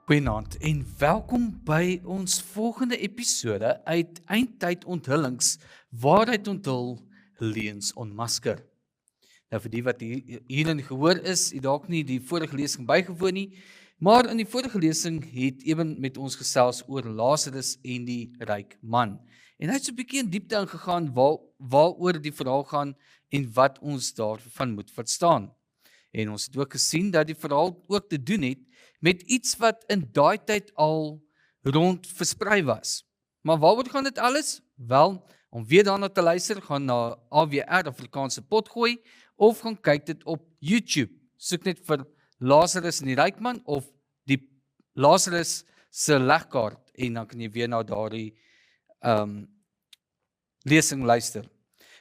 Goeienaand en welkom by ons volgende episode uit Eindtyd Onthullings, Waarheid onthul, leuns ontmasker. Nou vir die wat hierin gehoor is, het dalk nie die vorige lesing bygewoon nie, maar in die vorige lesing het Eben met ons gesels oor Lazarus en die ryk man. En hy het so 'n bietjie in diepte ingegaan waaroor die verhaal gaan en wat ons daarvan moet verstaan. En ons het ook gesien dat die verhaal ook te doen het met iets wat in daai tyd al rond versprei was. Maar waaroor gaan dit alles? Wel, om weer daarna te luister, gaan na AWR Afrikaanse Potgooi of gaan kyk dit op YouTube. Soek net vir Lazarus en die ryk man of die Lazarus se legkaart en dan kan jy weer na daardie lesing luister.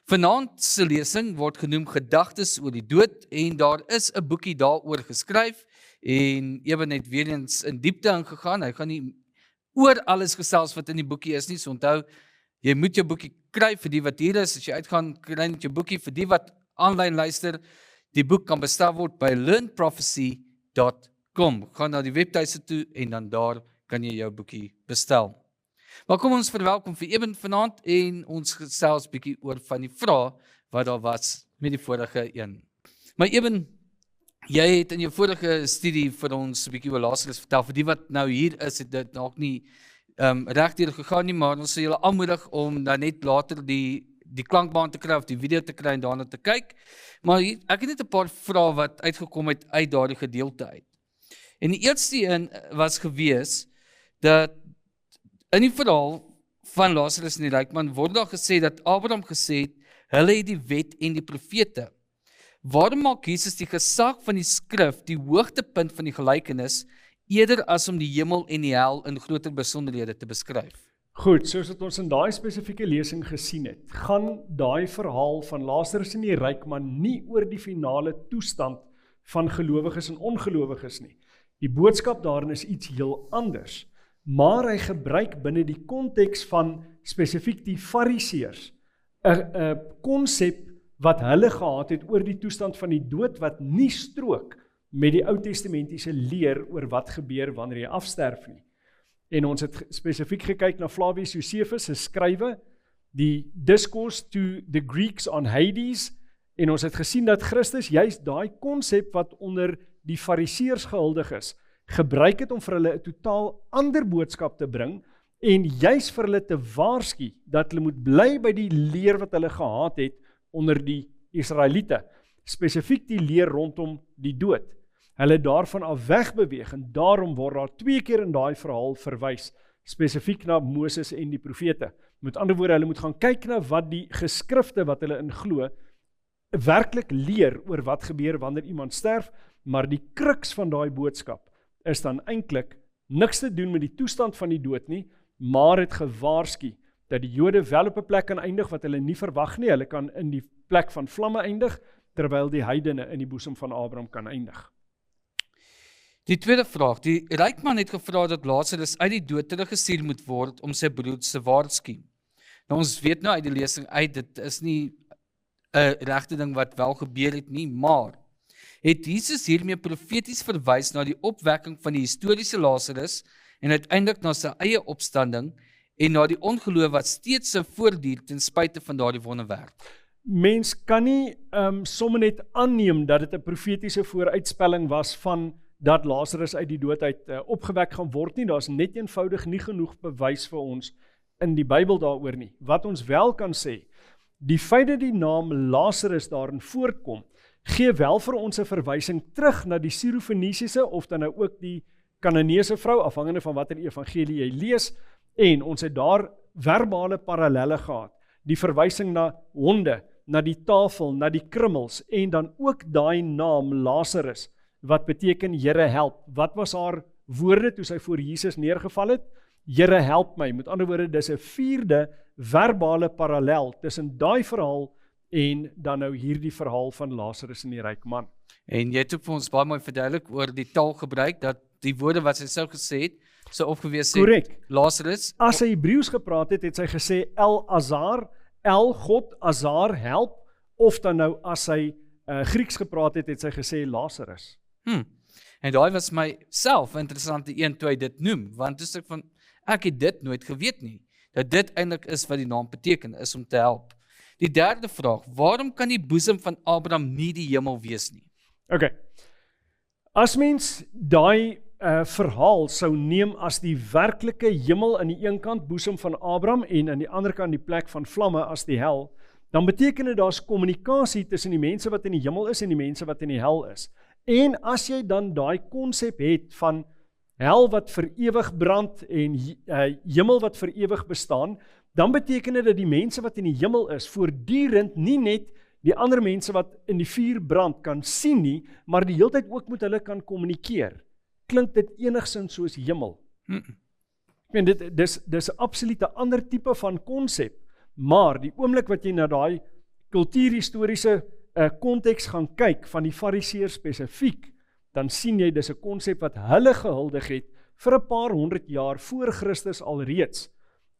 Vanaand se lesing word genoem Gedagtes oor die dood en daar is 'n boekie daaroor geskryf en Eben het weer eens in diepte ingegaan. Hy gaan nie oor alles gesels wat in die boekie is nie, so onthou, jy moet jou boekie kry vir die wat hier is. As jy uitgaan, kry net jou boekie vir die wat aanlyn luister. Die boek kan bestel word by learnprophecy.com. Gaan na die webtuise toe en dan daar kan jy jou boekie bestel. Maar kom ons verwelkom vir Eben vanaand en ons gesels bietjie oor van die vrae wat daar was met die vorige een. Maar Eben, jy het in jou vorige studie vir ons 'n bietjie oor Lazarus vertel. Vir die wat nou hier is, het dit nog nie regdeur gegaan nie, maar ons sal julle aanmoedig om dan net later die klankbaan te kry of die video te kry en daarna te kyk. Maar ek het net 'n paar vrae wat uitgekom het uit daardie gedeelte uit. En die eerste een was gewees dat in die verhaal van Lazarus en die ryk man word daar gesê dat Abraham gesê het, hulle het die wet en die profete. Waarom maak Jesus die gesag van die skrif die hoogtepunt van die gelykenis, eerder as om die hemel en die hel in groter besonderhede te beskryf? Goed, soos wat ons in daai spesifieke lesing gesien het, gaan daai verhaal van Lazarus en die ryk man nie oor die finale toestand van gelowiges en ongelowiges nie. Die boodskap daarin is iets heel anders. Maar hy gebruik binne die konteks van spesifiek die fariseërs 'n konsep wat hulle gehad het oor die toestand van die dood wat nie strook met die Ou Testamentiese leer oor wat gebeur wanneer jy afsterf nie. En ons het spesifiek gekyk na Flavius Josephus se skrywe, die Discourse to the Greeks on Hades, en ons het gesien dat Christus juist daai konsep wat onder die fariseërs gehuldig is, gebruik het om vir hulle 'n totaal ander boodskap te bring en juis vir hulle te waarsku dat hulle moet bly by die leer wat hulle gehad het onder die Israeliete, spesifiek die leer rondom die dood. Hulle het daarvan af wegbeweeg en daarom word daar 2 keer in daai verhaal verwys, spesifiek na Moses en die profete. Met ander woorde, hulle moet gaan kyk na wat die geskrifte wat hulle in glo werklik leer oor wat gebeur wanneer iemand sterf, maar die kruks van daai boodskap is dan eintlik niks te doen met die toestand van die dood nie, maar het gewaarsku dat die Jode wel op 'n plek kan eindig wat hulle nie verwag nie. Hulle kan in die plek van vlamme eindig, terwyl die heidene in die boesem van Abraham kan eindig. Die tweede vraag, die ryk man het gevra dat Lazarus uit die dood teruggestuur moet word om sy broers te waarsku. Nou ons weet nou uit die lesing uit, dit is nie 'n regte ding wat wel gebeur het nie, maar het Jesus hiermee profeties verwys na die opwekking van die historiese Lazarus en uiteindelik na sy eie opstanding en na die ongeloof wat steeds sou voortduur ten spyte van daardie wonderwerk? Mens kan nie sommer net aanneem dat dit 'n profetiese vooruitspelling was van dat Lazarus uit die dood uit opgewek gaan word nie. Daar's net eenvoudig nie genoeg bewys vir ons in die Bybel daaroor nie. Wat ons wel kan sê, die feit dat die naam Lazarus daarin voortkom, gee wel vir ons 'n verwysing terug na die Sirofenisiese of dan nou ook die Kananeese vrou, afhangende van watter evangelie jy lees, en ons het daar verbale parallelle gehad. Die verwysing na honde, na die tafel, na die krummels, en dan ook daai naam Lazarus, wat beteken Here help. Wat was haar woorde toe sy voor Jesus neergeval het? Here help my. Met ander woorde, dis 'n 4de verbale parallel tussen daai verhaal en dan nou hierdie verhaal van Lazarus en die ryk man. En jy het ook vir ons baie mooi verduidelik oor die taalgebruik, dat die woorde wat sy sou gesê het, sou opgewees het, Correct. Lazarus. As sy Hebreëus gepraat het, het sy gesê El Azar, El God, Azar, help, of dan nou as sy Grieks gepraat het, het sy gesê Lazarus. En daai was myself 'n interessante een toe hy dit noem, want dis ek van, ek het dit nooit geweet nie, dat dit eintlik is wat die naam beteken, is om te help. Die derde vraag, waarom kan die boesem van Abraham nie die hemel wees nie? Okay. As mens daai verhaal sou neem as die werklike hemel aan die een kant, boesem van Abraham, en aan die ander kant die plek van vlamme as die hel, dan beteken dit daar's kommunikasie tussen die mense wat in die hemel is en die mense wat in die hel is. En as jy dan daai konsep het van hel wat vir ewig brand en hemel wat vir ewig bestaan, dan beteken dit dat die mense wat in die hemel is, voortdurend nie net die ander mense wat in die vuur brand kan sien nie, maar die hele tyd ook met hulle kan kommunikeer. Klink dit enigsins soos hemel? Ek meen, dis absoluut 'n ander tipe van konsep, maar die oomblik wat jy na daai kultuurhistoriese konteks gaan kyk van die Fariseërs spesifiek, dan sien jy dis 'n konsep wat hulle gehuldig het vir 'n paar 100 jaar voor Christus alreeds.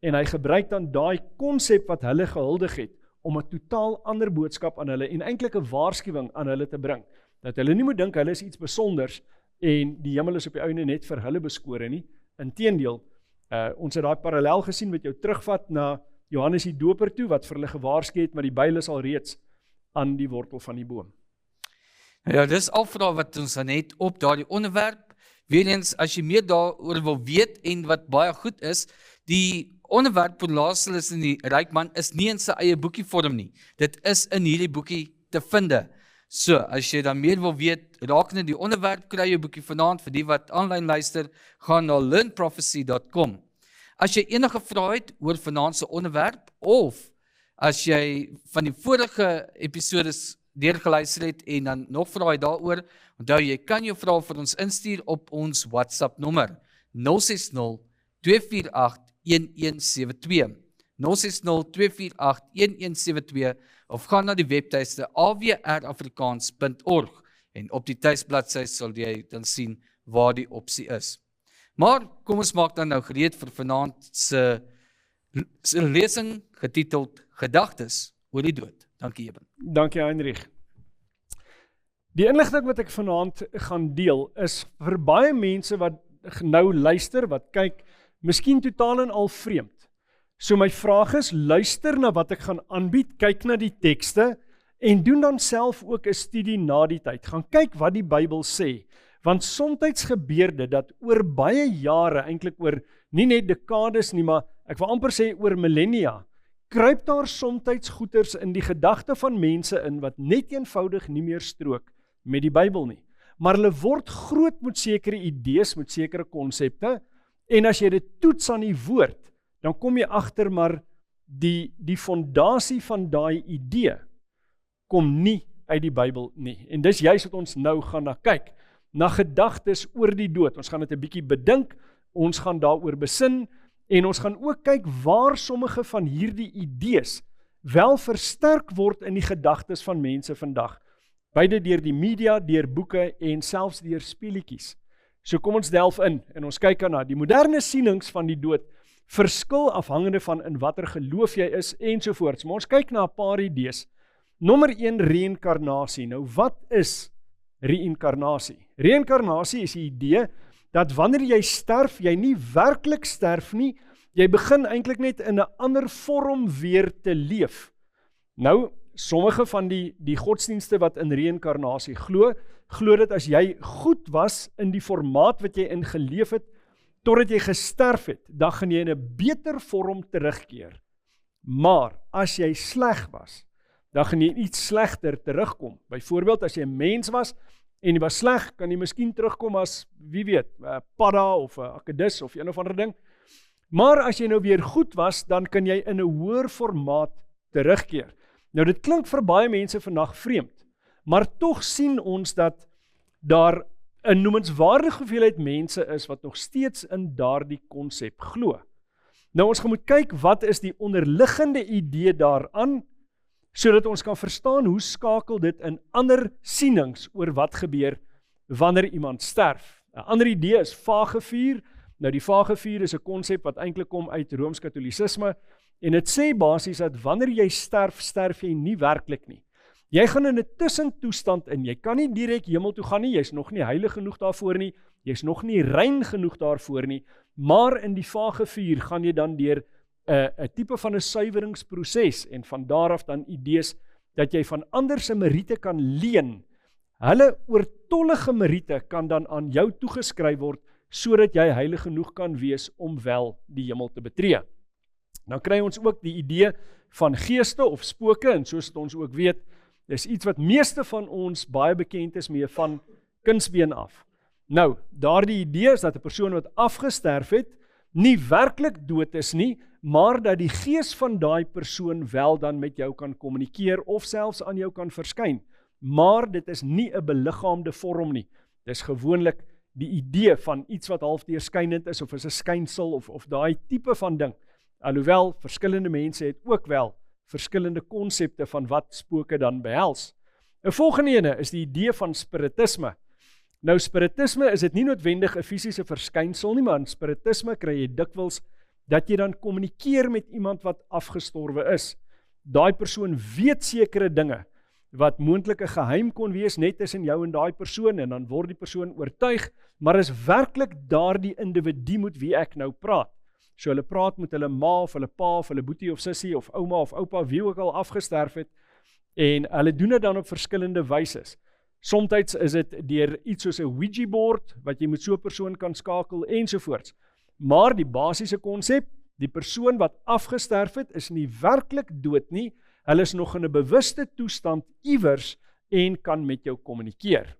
En hy gebruik dan daai konsep wat hulle gehuldig het om 'n totaal ander boodskap aan hulle en eintlik 'n waarskuwing aan hulle te bring. Dat hulle nie moet dink hulle is iets besonders en die hemel is op die ouene net vir hulle beskore nie. Inteendeel, ons het daai parallel gesien wat jou terugvat na Johannes die Doper toe, wat vir hulle gewaarsku het, maar die byl is alreeds aan die wortel van die boom. Ja, dis alvraag wat ons dan het op daardie onderwerp. Weereens, as jy meer daaroor wil weet en wat baie goed is, die onderwerp van Lazarus en die ryk man is nie in sy eie boekie vorm nie. Dit is in hierdie boekie te finde. So, as jy dan meer wil weet, rakende die onderwerp, kry jy boekie vanaand. Vir die wat aanlyn luister, gaan na learnprophecy.com. As jy enige vrae het oor vanaand se onderwerp, of as jy van die vorige episodes deurgeluister het en dan nog vrae daaroor, onthou jy kan jou vrae vir ons instuur op ons WhatsApp nommer 060 248 1172 060 248 1172 of gaan na die webtuiste awrafrikaans.org en op die tuisbladsy sal jy dan sien waar die opsie is. Maar kom ons maak dan nou gereed vir vanaand se lesing getiteld Gedagtes oor die dood. Dankie Eben. Dankie Heinrich. Die inligting wat ek vanaand gaan deel is vir baie mense wat nou luister, wat kyk, miskien totaal en al vreemd. So my vraag is, luister na wat ek gaan aanbied, kyk na die tekste en doen dan self ook 'n studie na die tyd. Gaan kyk wat die Bybel sê, want soms gebeur dit dat oor baie jare, eintlik oor nie net dekades nie, maar ek wil amper sê oor millennia, kruip daar soms goeters in die gedagte van mense in wat net eenvoudig nie meer strook met die Bybel nie. Maar hulle word groot met sekere idees, met sekere konsepte, en as jy dit toets aan die woord, dan kom jy agter maar die fondasie van daai idee kom nie uit die Bybel nie. En dis juist wat ons nou gaan na kyk, na gedagtes oor die dood. Ons gaan dit 'n bietjie bedink, ons gaan daaroor besin, en ons gaan ook kyk waar sommige van hierdie idees wel versterk word in die gedagtes van mense vandag. Beide deur die media, deur boeke en selfs deur speletjies. So kom ons delf in en ons kyk aan die moderne sienings van die dood, verskil afhangende van in watter geloof jy is ensovoorts. Maar ons kyk na 'n paar idees. Nommer 1, reïnkarnasie. Nou wat is reïnkarnasie? Reïnkarnasie is die idee dat wanneer jy sterf, jy nie werklik sterf nie, jy begin eintlik net in 'n ander vorm weer te leef. Nou, sommige van die godsdienste wat in reïnkarnasie glo dat as jy goed was in die formaat wat jy in geleef het, totdat jy gesterf het, dan gaan jy in 'n beter vorm terugkeer. Maar, as jy sleg was, dan gaan jy iets slegter terugkom. Byvoorbeeld, as jy 'n mens was, en jy was sleg, kan jy miskien terugkom as, wie weet, padda of akedus of een of ander ding. Maar as jy nou weer goed was, dan kan jy in 'n hoër formaat terugkeer. Nou dit klink vir baie mense vandag vreemd, maar tog sien ons dat daar 'n noemenswaardige hoeveelheid mense is wat nog steeds in daardie konsep glo. Nou ons gaan moet kyk wat is die onderliggende idee daaraan, sodat ons kan verstaan hoe skakel dit in ander sienings oor wat gebeur wanneer iemand sterf. 'n Ander idee is vagevuur. Nou die vagevuur is 'n konsep wat eintlik kom uit Rooms-Katolisisme en dit sê basies dat wanneer jy sterf, sterf jy nie werklik nie. Jy gaan in 'n tussentoestand in, jy kan nie direk hemel toe gaan nie, jy's nog nie heilig genoeg daarvoor nie, jy's nog nie rein genoeg daarvoor nie, maar in die vage vuur gaan jy dan deur 'n tipe van 'n suiweringsproses, en van daar af dan idees dat jy van ander se meriete kan leen. Hulle oortollige meriete kan dan aan jou toegeskryf word, sodat jy heilig genoeg kan wees om wel die hemel te betree. Dan kry ons ook die idee van geeste of spooke, en soos ons ook weet, dis iets wat meeste van ons baie bekend is mee van kindsbeen af. Nou, daardie idee is dat 'n persoon wat afgesterf het, nie werklik dood is nie, maar dat die gees van daai persoon wel dan met jou kan kommunikeer, of selfs aan jou kan verskyn. Maar dit is nie 'n beliggaamde vorm nie. Dis gewoonlik die idee van iets wat half deurskynend is, of is 'n skynsel, of daai tipe van ding. Alhoewel, verskillende mense het ook wel verskillende konsepte van wat spooke dan behels. 'n volgende ene is die idee van spiritisme. Nou, spiritisme is dit nie noodwendig 'n fisiese verskynsel nie, maar in spiritisme kry jy dikwels dat jy dan kommunikeer met iemand wat afgestorwe is. Daai persoon weet sekere dinge, wat moontlik 'n geheim kon wees net tussen jou en daai persoon, en dan word die persoon oortuig, maar is werklik daardie individu met wie ek nou praat. So hulle praat met hulle ma, of hulle pa, of hulle boetie of sussie, of ouma of oupa, wie ook al afgesterf het, en hulle doen dit dan op verskillende wyses. Somtyds is dit deur iets soos 'n Ouija board, wat jy met so 'n persoon kan skakel, ensovoorts. Maar die basiese konsep, die persoon wat afgesterf het, is nie werklik dood nie, hulle is nog in 'n bewuste toestand iewers en kan met jou kommunikeer.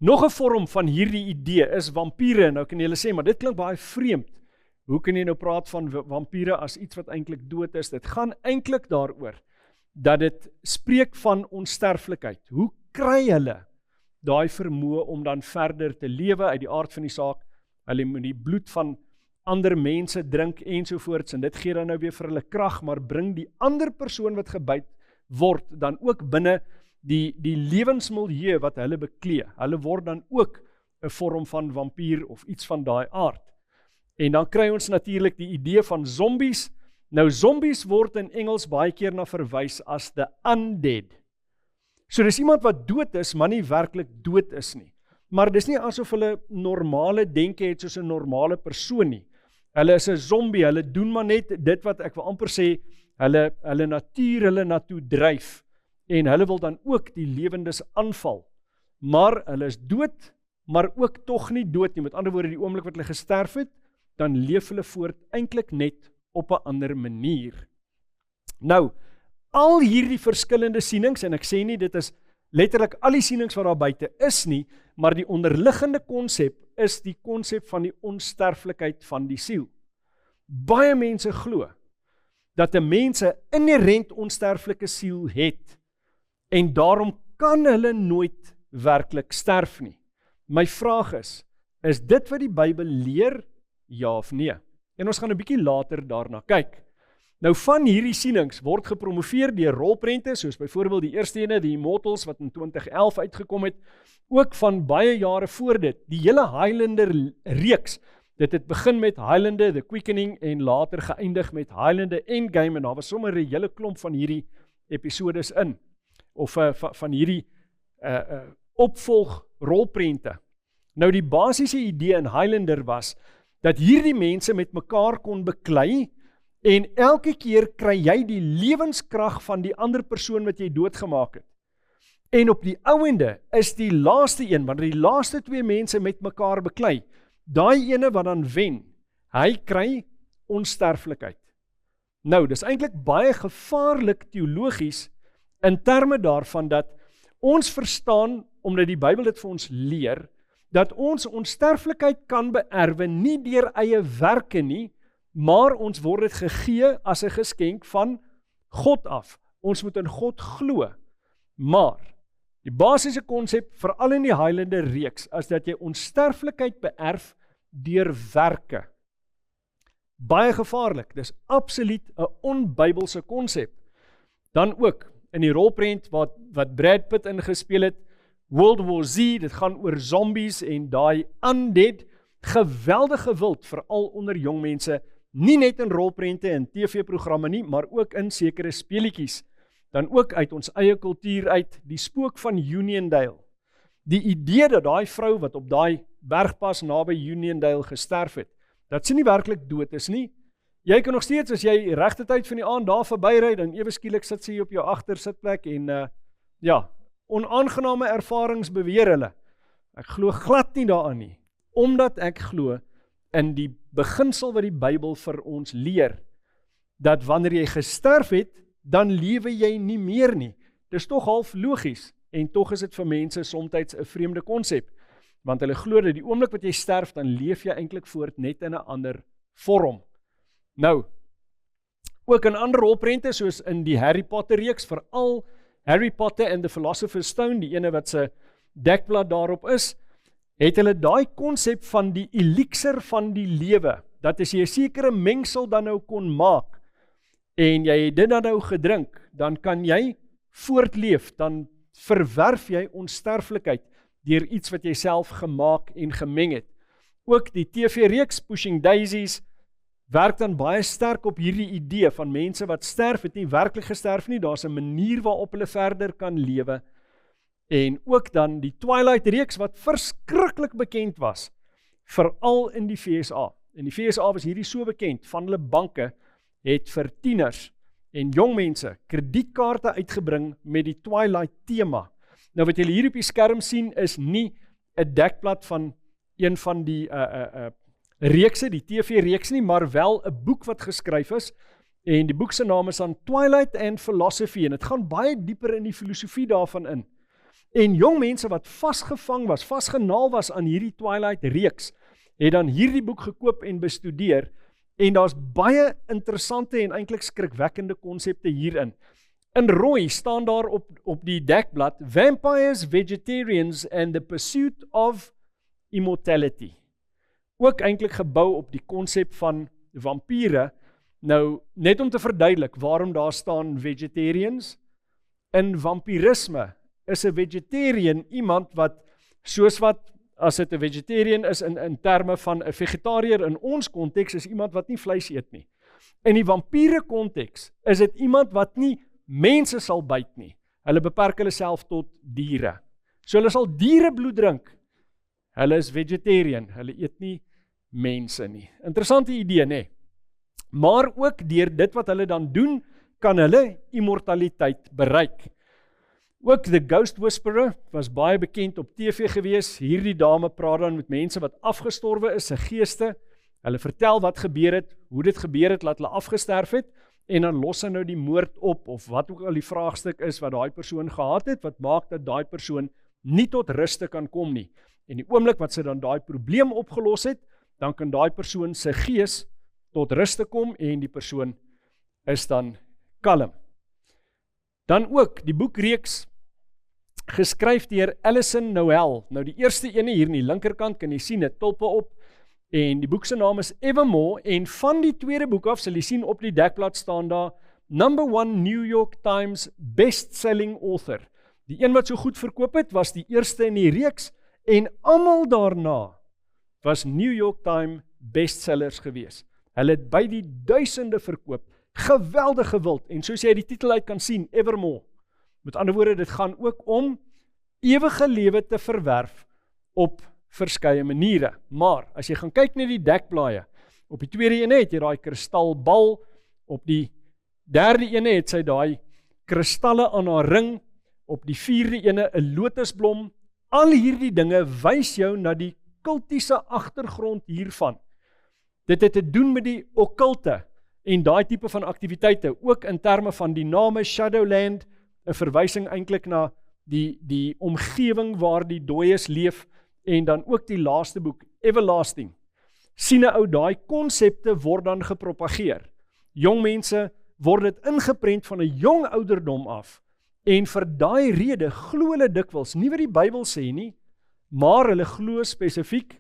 Nog 'n vorm van hierdie idee is vampiere. Nou kan julle sê, maar dit klink baie vreemd. Hoe kan jy nou praat van vampiere as iets wat eintlik dood is? Dit gaan eintlik daaroor dat dit spreek van onsterflikheid. Hoe kry hulle daai vermoë om dan verder te lewe uit die aard van die saak? Hulle moet die bloed van ander mense drink ensovoorts, en dit gee dan nou weer vir hulle krag, maar bring die ander persoon wat gebyt word dan ook binne die lewensmilieu wat hulle beklee. Hulle word dan ook 'n vorm van vampier of iets van daai aard. En dan kry ons natuurlik die idee van zombies. Nou, zombies word in Engels baie keer na verwys as the undead. So dis iemand wat dood is, maar nie werklik dood is nie. Maar dis nie asof hulle normale denke het soos 'n normale persoon nie. Hulle is 'n zombie, hulle doen maar net dit wat ek wil amper sê, hulle natuur hulle na toe dryf, en hulle wil dan ook die lewendes aanval. Maar hulle is dood, maar ook tog nie dood nie. Met ander woorde, die oomblik wat hulle gesterf het, dan leef hulle voort eintlik net op 'n ander manier. Nou, al hierdie verskillende sienings, en ek sê nie dit is letterlik al die sienings wat daar buite is nie, maar die onderliggende konsep is die konsep van die onsterflikheid van die siel. Baie mense glo dat 'n mens 'n inherent onsterflike siel het, en daarom kan hulle nooit werklik sterf nie. My vraag is dit wat die Bybel leer, ja of nee? En ons gaan 'n bietjie later daarna kyk. Nou, van hierdie sienings word gepromoveer deur rolprente, soos byvoorbeeld die eerste ene, die Immortals, wat in 2011 uitgekom het, ook van baie jare voor dit, die hele Highlander reeks. Dit het begin met Highlander, The Quickening, en later geëindig met Highlander Endgame, en daar was sommer 'n hele klomp van hierdie episodes in, of van hierdie opvolg rolprente. Nou, die basiese idee in Highlander was, dat hierdie mense met mekaar kon beklei, en elke keer kry jy die lewenskrag van die ander persoon wat jy doodgemaak het. En op die ouende is die laaste een, wanneer die laaste twee mense met mekaar beklei, daai ene wat dan wen, hy kry onsterflikheid. Nou, dis eintlik baie gevaarlik teologies, in terme daarvan dat ons verstaan, omdat die Bybel dit vir ons leer, dat ons onsterflikheid kan beerwe nie deur eie werke nie, maar ons word dit gegee as 'n geskenk van God af. Ons moet in God glo. Maar die basiese konsep, veral in die Highlander reeks, is dat jy onsterflikheid beerf deur werke. Baie gevaarlik. Dis absoluut 'n onbybelse konsep. Dan ook in die rolprent wat Brad Pitt ingespeel het, World War Z, dit gaan oor zombies en daai undead, geweldige wild, veral onder jong mense, nie net in rolprente en TV-programme nie, maar ook in sekere speletjies. dan ook uit ons eie kultuur uit, die spook van Uniondale. Die idee dat daai vrou wat op daai bergpas naby Uniondale gesterf het, dat sy nie werklik dood is nie. Jy kan nog steeds, as jy regte tyd van die aand daar verbyry, dan ewe skielik sit sy op jou agtersitplek en onaangename ervarings beweer hulle. Ek glo glad nie daaraan nie, omdat ek glo in die beginsel wat die Bybel vir ons leer, dat wanneer jy gesterf het, dan lewe jy nie meer nie. Dis tog half logies, en tog is dit vir mense soms 'n vreemde konsep, want hulle glo dat die oomblik wat jy sterf, dan leef jy eintlik voort net in 'n ander vorm. Nou, ook in ander rolprente, soos in die Harry Potter reeks, veral Harry Potter and the Philosopher's Stone, die ene wat se dekblad daarop is, het hulle daai konsep van die elixir van die lewe, dat as jy 'n sekere mengsel dan nou kon maak, en jy het dit dan nou gedrink, dan kan jy voortleef, dan verwerf jy onsterflikheid deur iets wat jy self gemaak en gemeng het. Ook die TV-reeks Pushing Daisies werk dan baie sterk op hierdie idee van mense wat sterf, het nie werklik gesterf nie, daar's 'n manier waarop hulle verder kan lewe. En ook dan die Twilight-reeks wat verskriklik bekend was, veral in die VSA. In die VSA was hierdie so bekend, van hulle banke het vir tieners en jong mense kredietkaarte uitgebring met die Twilight tema. Nou wat julle hier op die skerm sien is nie 'n dekblad van een van die reekse, die TV-reeks nie, maar wel 'n boek wat geskryf is, en die boek se naam is aan Twilight and Philosophy, en dit gaan baie dieper in die filosofie daarvan in. En jong mense wat vasgevang was, vasgenaal was aan hierdie Twilight-reeks, het dan hierdie boek gekoop en bestudeer, en daar's baie interessante en eintlik skrikwekkende konsepte hierin. In rooi staan daar op die dekblad, Vampires, Vegetarians and the Pursuit of Immortality. Ook eintlik gebou op die konsep van vampiere. Nou, net om te verduidelik waarom daar staan vegetarians. In vampirisme is 'n vegetarian iemand wat, soos wat, as dit 'n vegetarian is in terme van 'n vegetariër in ons konteks, is iemand wat nie vleis eet nie. In die vampiere konteks is dit iemand wat nie mense sal byt nie. Hulle beperk hulle self tot diere. So hulle sal dierebloed drink. Hulle is vegetarian, hulle eet nie mense nie. Interessante idee, nê? Maar ook deur dit wat hulle dan doen, kan hulle immortaliteit bereik. Ook The Ghost Whisperer was baie bekend op TV gewees. Hierdie dame praat dan met mense wat afgestorwe is, se geeste. Hulle vertel wat gebeur het, hoe dit gebeur het, laat hulle afgesterf het, en dan los hy nou die moord op, of wat ook al die vraagstuk is wat daai persoon gehad het, wat maak dat daai persoon nie tot ruste kan kom nie. En die oomblik wat sy dan daai probleem opgelos het, dan kan daai persoon se gees tot ruste kom, en die persoon is dan kalm. Dan ook die boekreeks geskryf deur Alison Noel. Nou die eerste ene hier in die linkerkant kan jy sien 'n tulpe op, en die boek se naam is Evermore, en van die tweede boek af sal jy sien op die dekblad staan daar #1 New York Times best-selling author. Die een wat so goed verkoop het, was die eerste in die reeks, en almal daarna was New York Times bestsellers gewees. Hulle het by die duisende verkoop, geweldig gewild, en soos jy die titel uit kan sien, Evermore. Met ander woorde, dit gaan ook om ewige lewe te verwerf op verskeie maniere. Maar, as jy gaan kyk na die dekblaaie, op die tweede ene het jy daai kristalbal, op die derde ene het sy daai kristalle aan haar ring, op die vierde ene 'n lotusblom. Al hierdie dinge wys jou na die kultiese agtergrond hiervan. Dit het te doen met die okkulte en daai tipe van aktiwiteite, ook in terme van die name Shadowland, 'n verwysing eintlik na die omgewing waar die dooies leef, en dan ook die laaste boek, Everlasting. Sien 'n ou, daai konsepte word dan gepropageer. Jong mense word dit ingeprent van 'n jong ouderdom af, en vir daai rede glo hulle dikwels nie wat die Bybel sê nie, maar hulle glo spesifiek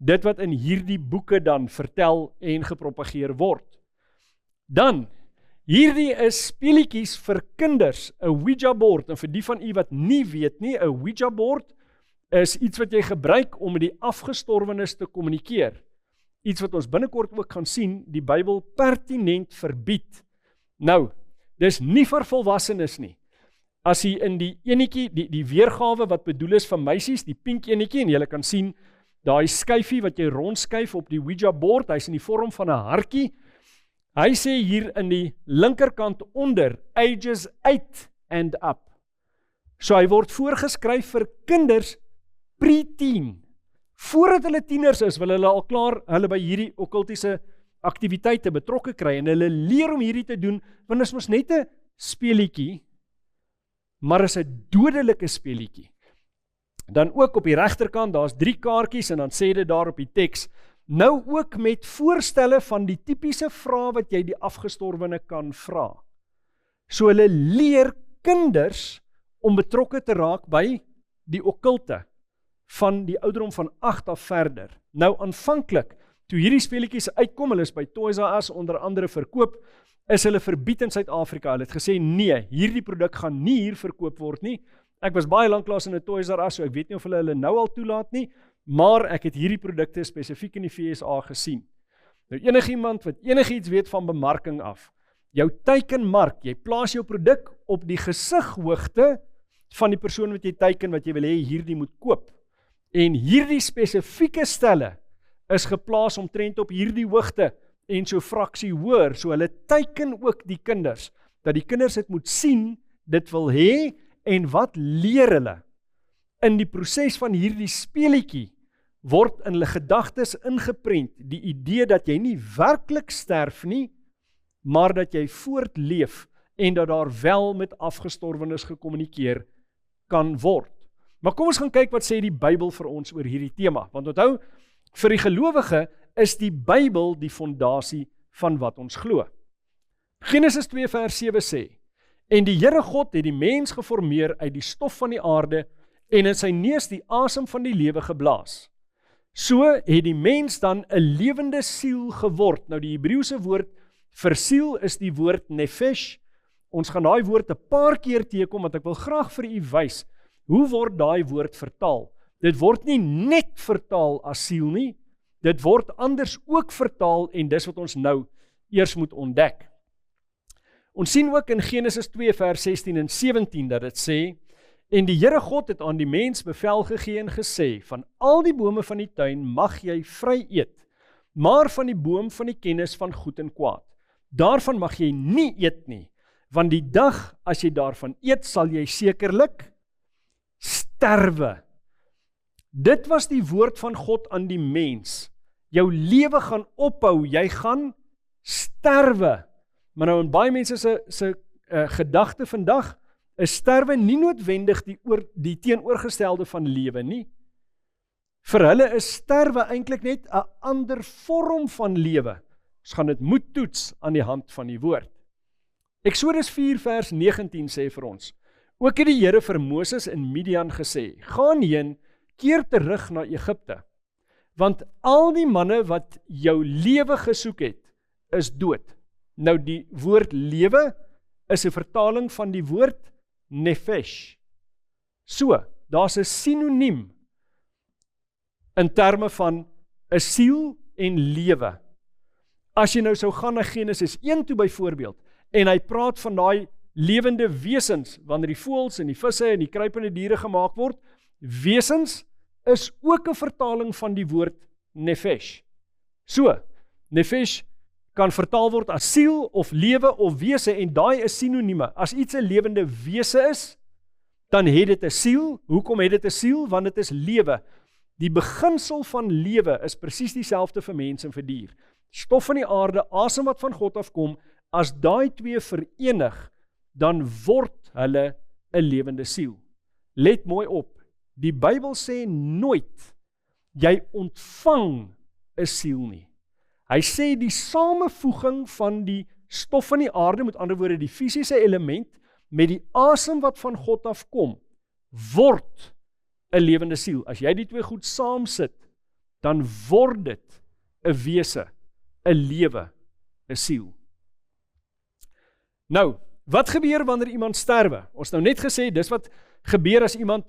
dit wat in hierdie boeke dan vertel en gepropageer word. Dan, hierdie is speletjies vir kinders, 'n Ouija board, en vir die van u wat nie weet nie, 'n Ouija board is iets wat jy gebruik om met die afgestorwenes te kommunikeer. Iets wat ons binnekort ook gaan sien, die Bybel pertinent verbied. Nou, Dis nie vir volwassenes nie. As jy in die enetjie, die weergawe wat bedoel is vir meisies, die pink enetjie, en jy kan sien, daai skyfie wat jy rondskuif op die Ouija board, hy's in die vorm van 'n hartjie. Hy sê hier in die linkerkant onder, ages 8 and up. So hy word voorgeskryf vir kinders pre-teen. Voordat hulle tieners is, wil hulle al klaar hulle by hierdie okkultiese aktiwiteite betrokke kry, en hulle leer om hierdie te doen, want dit is mos net 'n speelietjie, maar is 'n dodelike speelietjie. Dan ook op die regterkant, daar's 3 kaartjies, en dan sê dit daar op die teks, nou ook met voorstelle van die tipiese vrae wat jy die afgestorwene kan vra. So hulle leer kinders om betrokke te raak by die okkulte van die ouderdom van 8 af verder. Nou aanvanklik, toe hierdie speletjies uitkom, hulle is by Toys R Us onder andere verkoop, is hulle verbied in Suid-Afrika. Hulle het gesê, nee, hierdie produk gaan nie hier verkoop word nie. Ek was baie lanklaas in 'n Toys R Us, so ek weet nie of hulle nou al toelaat nie, maar ek het hierdie produkte spesifiek in die VSA gesien. Nou enigiemand wat enigiets weet van bemarking af, jou teikenmark, jy plaas jou produk op die gesighoogte van die persoon wat jy teiken, wat jy wil hê hierdie moet koop. En hierdie spesifieke stelle is geplaas omtrent op hierdie hoogte en so fraksie hoër, so hulle teiken ook die kinders, dat die kinders dit moet sien, dit wil hê, en wat leer hulle? In die proses van hierdie speletjie word in hulle gedagtes ingeprent die idee dat jy nie werklik sterf nie, maar dat jy voortleef en dat daar wel met afgestorwenes gekommunikeer kan word. Maar kom ons gaan kyk wat sê die Bybel vir ons oor hierdie tema, want onthou, vir die gelowige is die Bybel die fondasie van wat ons glo. Genesis 2 vers 7 sê, en die Here God het die mens geformeer uit die stof van die aarde en in sy neus die asem van die lewe geblaas. So het die mens dan 'n lewende siel geword. Nou die Hebreëse woord vir siel is die woord nefesh. Ons gaan daai woord 'n paar keer teekom, want ek wil graag vir u wys, hoe word daai woord vertaal? Dit word nie net vertaal as siel nie, dit word anders ook vertaal, en dis wat ons nou eers moet ontdek. Ons sien ook in Genesis 2 vers 16 en 17 dat dit sê, en die Here God het aan die mens bevel gegee en gesê, van al die bome van die tuin mag jy vry eet, maar van die boom van die kennis van goed en kwaad, daarvan mag jy nie eet nie, want die dag as jy daarvan eet, sal jy sekerlik sterwe. Dit was die woord van God aan die mens. Jou lewe gaan ophou, jy gaan sterwe. Maar nou in baie mense se gedagte vandag, is sterwe nie noodwendig die teenoorgestelde van lewe nie. Vir hulle is sterwe eintlik net 'n ander vorm van lewe. Ons gaan dit moet toets aan die hand van die woord. Eksodus 4 vers 19 sê vir ons, ook het die Here vir Moses in Midian gesê, gaan heen, keer terug na Egipte, want al die manne wat jou lewe gesoek het, is dood. Nou die woord lewe is 'n vertaling van die woord nefesh. So, daar's 'n sinoniem in terme van 'n siel en lewe. As jy nou sou gaan na Genesis 1 toe byvoorbeeld, en hy praat van daai lewende wesens, wanneer die voëls en die visse en die kruipende diere gemaak word, wesens is ook 'n vertaling van die woord nefesh. So, nefesh kan vertaal word as siel of lewe of wese, en daai is sinonieme. As iets 'n lewende wese is, dan het dit 'n siel. Hoekom het dit 'n siel? Want dit is lewe. Die beginsel van lewe is presies dieselfde vir mens en vir dier. Stof van die aarde, asem wat van God afkom, as daai twee verenig, dan word hulle 'n lewende siel. Let mooi op, die Bybel sê nooit, jy ontvang 'n siel nie. Hy sê die samevoeging van die stof van die aarde, met ander woorde die fisiese element, met die asem wat van God afkom, word 'n lewende siel. As jy die twee goed saam sit, dan word dit 'n wese, 'n lewe, 'n siel. Nou, wat gebeur wanneer iemand sterwe? Ons nou net gesê, dis wat gebeur as iemand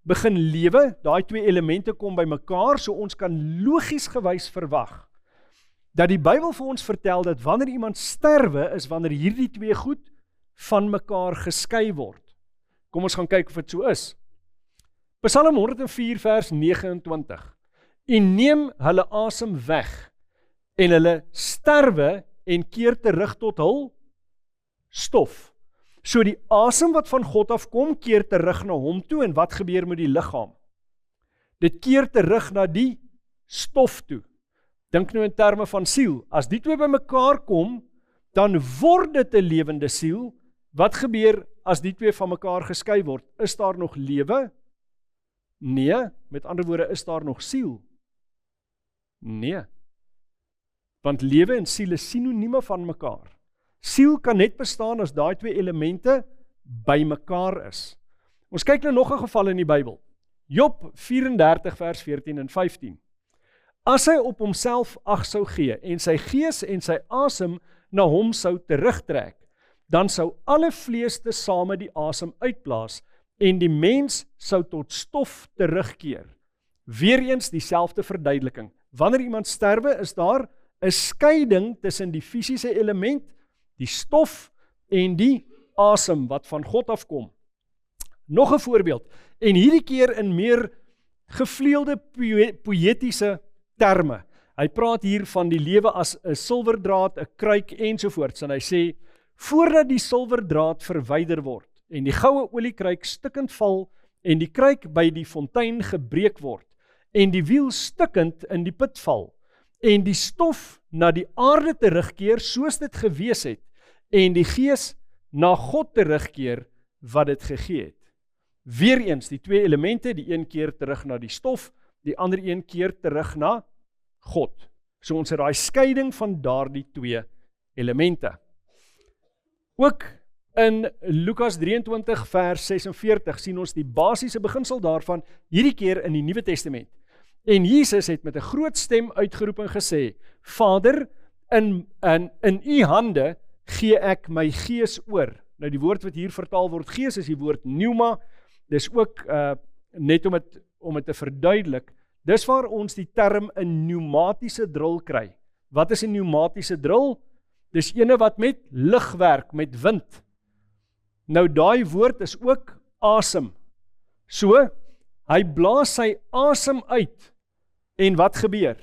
begin lewe, daai twee elemente kom by mekaar, so ons kan logies gewys verwag dat die Bybel vir ons vertel dat wanneer iemand sterwe, is wanneer hierdie twee goed van mekaar geskei word. Kom ons gaan kyk of dit so is. Psalm 104 vers 29. En neem hulle asem weg, en hulle sterwe en keer terug tot hul stof. So die asem wat van God afkom, keer terug na hom toe, en wat gebeur met die liggaam? Dit keer terug na die stof toe. Dink nou in terme van siel. As die twee by mekaar kom, dan word dit 'n lewende siel. Wat gebeur as die twee van mekaar geskei word? Is daar nog lewe? Nee, met ander woorde, is daar nog siel? Nee. Want lewe en siel is sinonieme van mekaar. Siel kan net bestaan as daai twee elemente by mekaar is. Ons kyk nou nog 'n geval in die Bybel. Job 34 vers 14 en 15. As hy op homself ag sou gee en sy gees en sy asem na hom sou terugtrek, dan sou alle vlees tesame die asem uitblaas en die mens sou tot stof terugkeer. Weereens dieselfde verduideliking. Wanneer iemand sterwe, is daar 'n skeiding tussen die fisiese element, die stof en die asem wat van God afkom. Nog 'n voorbeeld, en hierdie keer in meer gevleelde poëtiese terme. Hy praat hier van die lewe as 'n silwerdraad, 'n kruik ensovoorts, en hy sê, voordat die silwerdraad verwyder word, en die goue oliekruik stukkend val, en die kruik by die fontein gebreek word, en die wiel stukkend in die put val, en die stof na die aarde terugkeer soos dit gewees het, en die gees na God terugkeer wat dit gegee het. Weereens die twee elemente, die een keer terug na die stof, die ander een keer terug na God. So ons het daai skeiding van daardie twee elemente. Ook in Lukas 23 vers 46 sien ons die basiese beginsel daarvan, hierdie keer in die Nuwe Testament. En Jesus het met 'n groot stem uitgeroep en gesê, Vader, in u hande gee ek my gees oor. Nou die woord wat hier vertaal word gees is die woord pneuma. Dis ook net om dit te verduidelik. Dis waar ons die term 'n pneumatiese drill kry. Wat is 'n pneumatiese drill? Dis ene wat met lug werk, met wind. Nou daai woord is ook asem. So, hy blaas sy asem uit. En wat gebeur?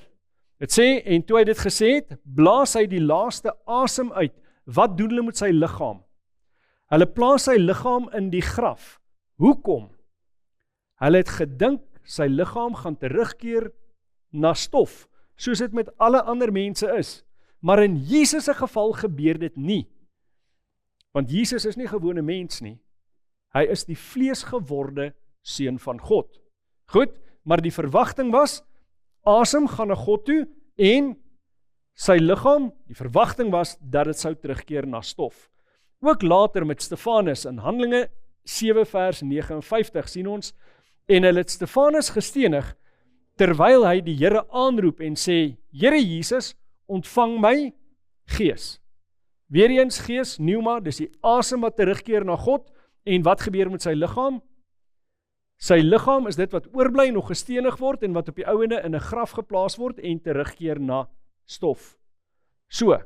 Dit sê, en toe hy dit gesê het, blaas hy die laaste asem uit. Wat doen hulle met sy liggaam? Hulle plaas sy liggaam in die graf. Hoekom? Hulle het gedink sy liggaam gaan terugkeer na stof, soos dit met alle ander mense is. Maar in Jesus se geval gebeur dit nie. Want Jesus is nie gewone mens nie. Hy is die vleesgeworde seun van God. Goed, maar die verwagting was, asem gaan na God toe en sy liggaam, die verwagting was dat dit sou terugkeer na stof. Ook later met Stefanus in Handelinge 7 vers 59 sien ons, en hulle het Stefanus gestenig, terwyl hy die Here aanroep en sê, Here Jesus, ontvang my gees. Weereens gees, pneuma, dis die asem wat terugkeer na God, en wat gebeur met sy liggaam? Sy liggaam is dit wat oorbly, nog gestenig word, en wat op die ouene in 'n graf geplaas word, en terugkeer na stof. So,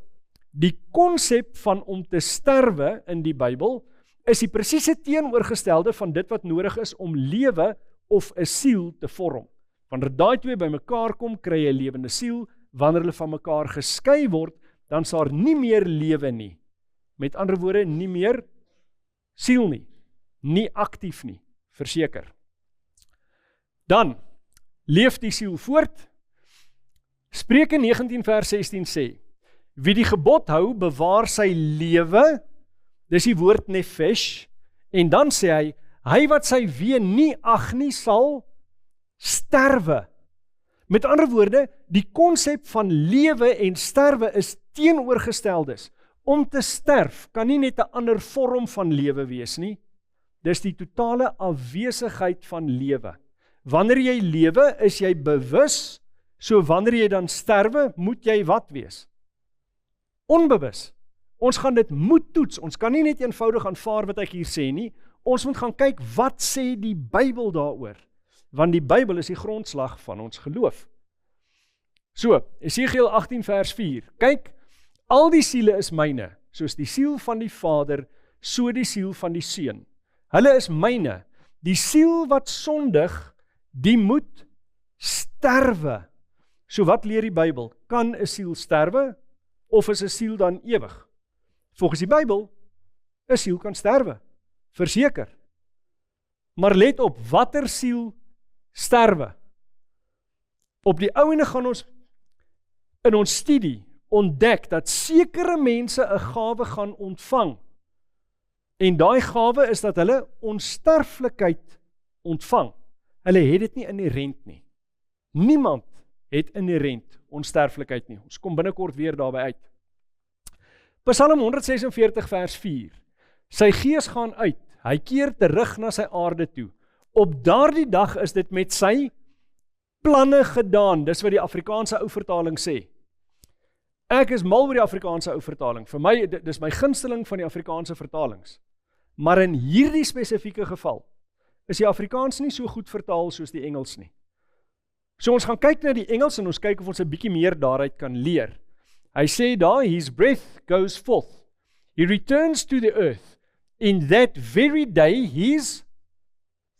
die konsep van om te sterwe in die Bybel, is die presiese teenoorgestelde van dit wat nodig is om lewe of 'n siel te vorm. Wanneer daai twee by mekaar kom, kry jy 'n lewende siel. Wanneer hulle van mekaar geskei word, dan sal nie meer lewe nie. Met ander woorde, nie meer siel nie. Nie aktief nie, verseker. Dan leef die siel voort. Spreuke 19 vers 16 sê, wie die gebod hou, bewaar sy lewe. Dis die woord nefesh. En dan sê hy wat sy wee nie ag nie, sal sterwe. Met ander woorde, die konsep van lewe en sterwe is teenoorgesteldes. Om te sterf kan nie net 'n ander vorm van lewe wees nie. Dis die totale afwesigheid van lewe. Wanneer jy lewe, is jy bewus, so wanneer jy dan sterwe, moet jy wat wees? Onbewus. Ons gaan dit moet toets, ons kan nie net eenvoudig aanvaar wat ek hier sê nie, ons moet gaan kyk, wat sê die Bybel daaroor? Want die Bybel is die grondslag van ons geloof. So, Esegiel 18 vers 4, kyk, al die siele is myne, soos die siel van die Vader, so die siel van die seun. Hulle is myne. Die siel wat sondig, die moet sterwe. So wat leer die Bybel? Kan 'n siel sterwe, of is 'n siel dan ewig? Volgens die Bybel, 'n siel kan sterwe, verseker. Maar let op, watter siel sterwe? Op die ou ende gaan ons in ons studie ontdek dat sekere mense 'n gawe gaan ontvang. En daai gawe is dat hulle onsterflikheid ontvang. Hulle het dit nie inherent nie. Niemand het inherent onsterflikheid nie. Ons kom binnekort weer daarby uit. Psalm 146 vers 4. Sy gees gaan uit, hy keer terug na sy aarde toe. Op daardie dag is dit met sy planne gedaan. Dis wat die Afrikaanse ou vertaling sê. Ek is mal oor die Afrikaanse ou vertaling. Vir my, dis my gunsteling van die Afrikaanse vertalings. Maar in hierdie spesifieke geval, is die Afrikaans nie so goed vertaal soos die Engels nie. So ons gaan kyk na die Engels en ons kyk of ons 'n bietjie meer daaruit kan leer. Hy sê daar, his breath goes forth. He returns to the earth. In that very day, his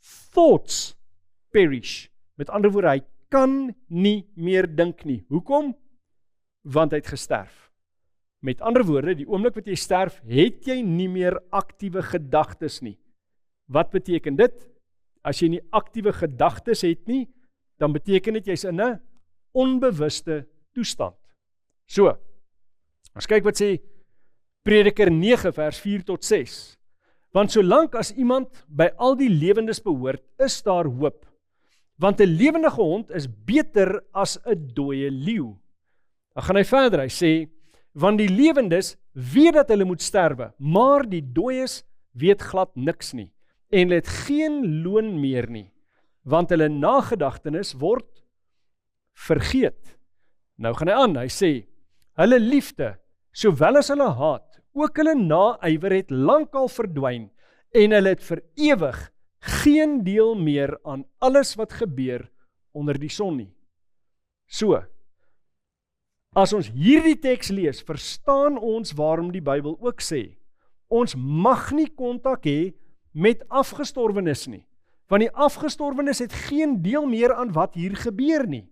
thoughts perish. Met ander woorde, hy kan nie meer dink nie. Hoekom? Want hy het gesterf. Met ander woorde, die oomblik wat jy sterf, het jy nie meer aktiewe gedagtes nie. Wat beteken dit? As jy nie aktiewe gedagtes het nie, dan beteken dit jy's in 'n onbewuste toestand. So, ons kyk wat sê Prediker 9 vers 4 tot 6. Want solank as iemand by al die lewendes behoort, is daar hoop. Want 'n lewendige hond is beter as 'n dooie leeu. Dan gaan hy verder, hy sê, want die lewendes weet dat hulle moet sterwe, maar die dooies weet glad niks nie, en hulle het geen loon meer nie, want hulle nagedagtenis word vergeet. Nou gaan hy aan, hy sê, hulle liefde, sowel as hulle haat, ook hulle naaiwer het lankal verdwyn, en hulle het vir ewig geen deel meer aan alles wat gebeur onder die son nie. So, as ons hierdie teks lees, verstaan ons waarom die Bybel ook sê, ons mag nie kontak hê met afgestorwenes nie, want die afgestorwenes het geen deel meer aan wat hier gebeur nie.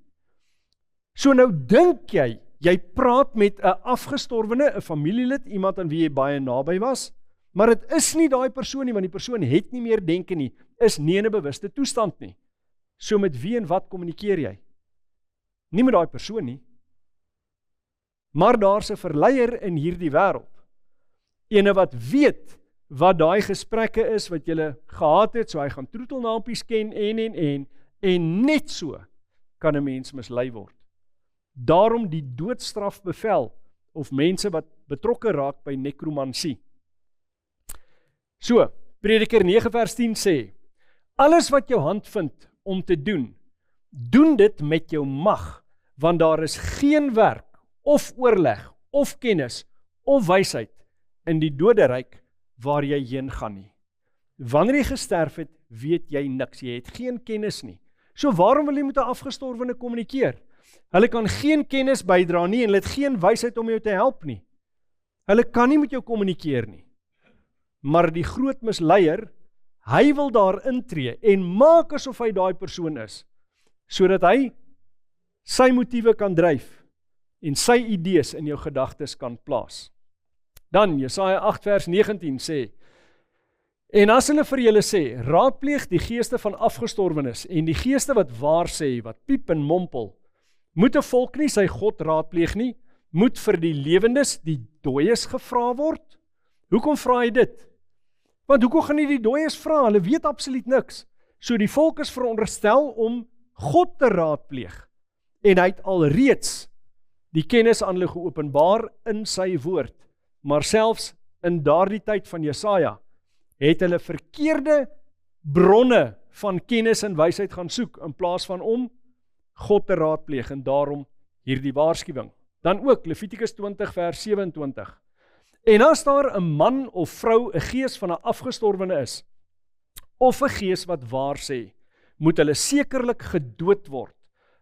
So nou dink jy praat met 'n afgestorwene, 'n familielid, iemand aan wie jy baie naby was, maar dit is nie daai persoon nie, want die persoon het nie meer denke nie, is nie in 'n bewuste toestand nie. So met wie en wat kommunikeer jy? Nie met daai persoon nie, maar daar's 'n verleier in hierdie wêreld. Ene wat weet wat daai gesprekke is wat jy gehad het, so hy gaan troetelnaapies ken en net so kan 'n mens mislei word. Daarom die doodstrafbevel of mense wat betrokke raak by nekromansie. So, Prediker 9 vers 10 sê, alles wat jou hand vind om te doen, doen dit met jou mag, want daar is geen werk of oorleg of kennis of wysheid in die doderyk waar jy heen gaan nie. Wanneer jy gesterf het, weet jy niks, jy het geen kennis nie. So waarom wil jy met 'n afgestorwene kommunikeer? Hulle kan geen kennis bydra nie en hulle het geen wysheid om jou te help nie. Hulle kan nie met jou kommunikeer nie. Maar die groot misleier, hy wil daar intree en maak asof hy daai persoon is, sodat hy sy motiewe kan dryf en sy idees in jou gedagtes kan plaas. Dan Jesaja 8 vers 19 sê, en as hulle vir julle sê, raadpleeg die geeste van afgestorwenes en die geeste wat waar sê, wat piep en mompel, moet 'n volk nie sy God raadpleeg nie, moet vir die lewendes die dooies gevra word? Hoekom vra hy dit? Want hoekom gaan nie die dooies vra? Hulle weet absoluut niks. So die volk is veronderstel om God te raadpleeg. En hy het alreeds die kennis aan hulle geopenbaar in sy woord. Maar selfs in daardie tyd van Jesaja, het hulle verkeerde bronne van kennis en wysheid gaan soek, in plaas van om God te raadpleeg, en daarom hierdie waarskuwing. Dan ook Levitikus 20 vers 27. En as daar 'n man of vrou 'n gees van 'n afgestorwene is, of 'n gees wat waar sê, moet hulle sekerlik gedood word.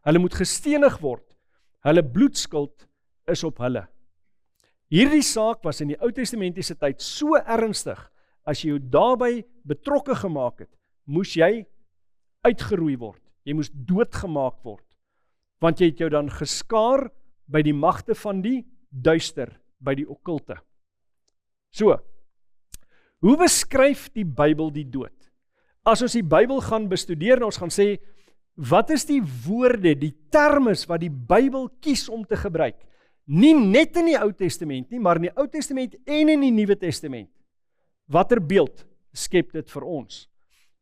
Hulle moet gestenig word. Hulle bloedskuld is op hulle. Hierdie saak was in die Ou Testamentiese tyd so ernstig, as jy jou daarbey betrokke gemaak het, moes jy uitgeroei word. Jy moes doodgemaak word. Want jy het jou dan geskaar by die magte van die duister, by die okkulte. So, hoe beskryf die Bybel die dood? As ons die Bybel gaan bestudeer en ons gaan sê, wat is die woorde, die termes wat die Bybel kies om te gebruik? Nie net in die Ou Testament nie, maar in die Ou Testament en in die Nuwe Testament. Watter beeld skep dit vir ons?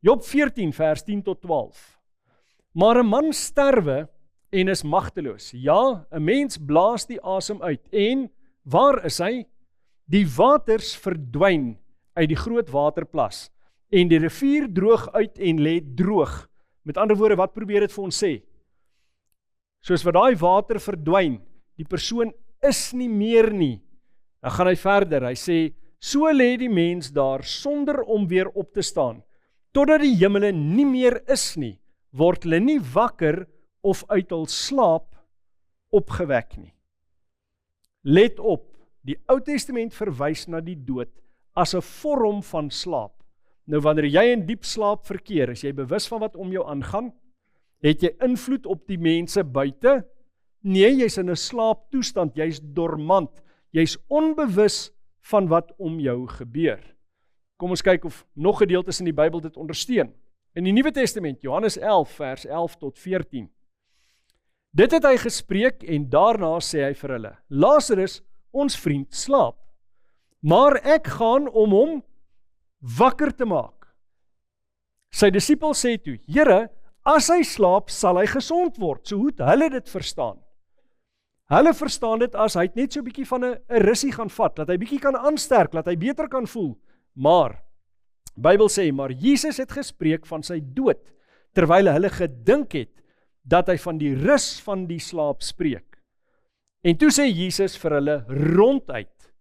Job 14 vers 10 tot 12. Maar 'n man sterwe en is magteloos. Ja, 'n mens blaas die asem uit. En waar is hy? Die waters verdwyn uit die groot waterplas en die rivier droog uit en lê droog. Met ander woorde, wat probeer dit vir ons sê? Soos wat daai water verdwyn, die persoon is nie meer nie. Dan gaan hy verder, hy sê, so lê die mens daar sonder om weer op te staan, totdat die hemele nie meer is nie, word hulle nie wakker of uit hul slaap opgewek nie. Let op, die Ou Testament verwys na die dood as 'n vorm van slaap. Nou wanneer jy in diep slaap verkeer, is jy bewus van wat om jou aangaan? Het jy invloed op die mense buite? Nee, jy's in 'n slaaptoestand, jy's dormant, jy's onbewus van wat om jou gebeur. Kom ons kyk of nog gedeeltes in die Bybel dit ondersteun. In die Nuwe Testament, Johannes 11 vers 11 tot 14. Dit het hy gespreek en daarna sê hy vir hulle, Lazarus, ons vriend, slaap, maar ek gaan om hom wakker te maak. Sy disipels sê toe, Here, as hy slaap, sal hy gesond word. So hoe het hulle dit verstaan? Hulle verstaan dit as hy het net so 'n bietjie van 'n russie gaan vat, dat hy bietjie kan aansterk, dat hy beter kan voel. Maar, Bybel sê, maar Jesus het gespreek van sy dood, terwyl hulle gedink het, dat hy van die rus van die slaap spreek. En toe sê Jesus vir hulle ronduit,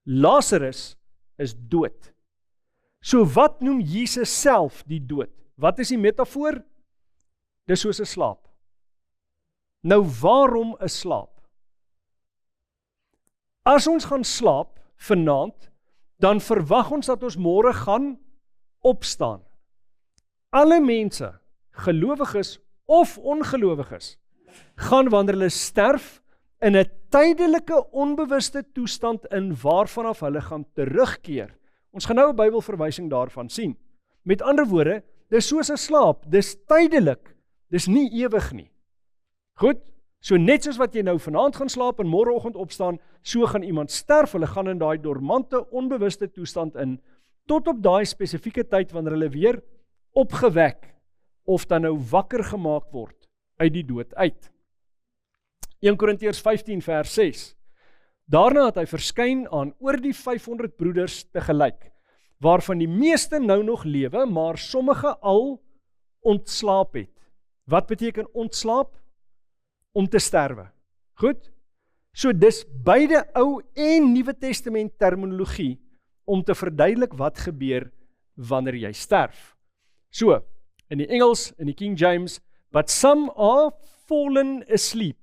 Lazarus is dood. So wat noem Jesus self die dood? Wat is die metafoor? Dis soos 'n slaap. Nou waarom 'n slaap? As ons gaan slaap vanaand, dan verwag ons dat ons môre gaan opstaan. Alle mense, gelowiges of ongelowiges, gaan wanneer hulle sterf in 'n tydelike onbewuste toestand in waarvanaf hulle gaan terugkeer. Ons gaan nou 'n Bybelverwysing daarvan sien. Met ander woorde, dis soos 'n slaap, dis tydelik, dis nie ewig nie. Goed? So net soos wat jy nou vanaand gaan slaap en môreoggend opstaan, so gaan iemand sterf, hulle gaan in daai dormante, onbewuste toestand in, tot op daai spesifieke tyd wanneer hulle weer opgewek, of dan nou wakker gemaak word uit die dood uit. 1 Korintiërs 15 vers 6. Daarna het hy verskyn aan oor die 500 broeders tegelyk, waarvan die meeste nou nog lewe, maar sommige al ontslaap het. Wat beteken ontslaap? Om te sterwe. Goed? So dis beide Ou en Nuwe Testament terminologie om te verduidelik wat gebeur wanneer jy sterf. So, in die Engels, in die King James, but some are fallen asleep,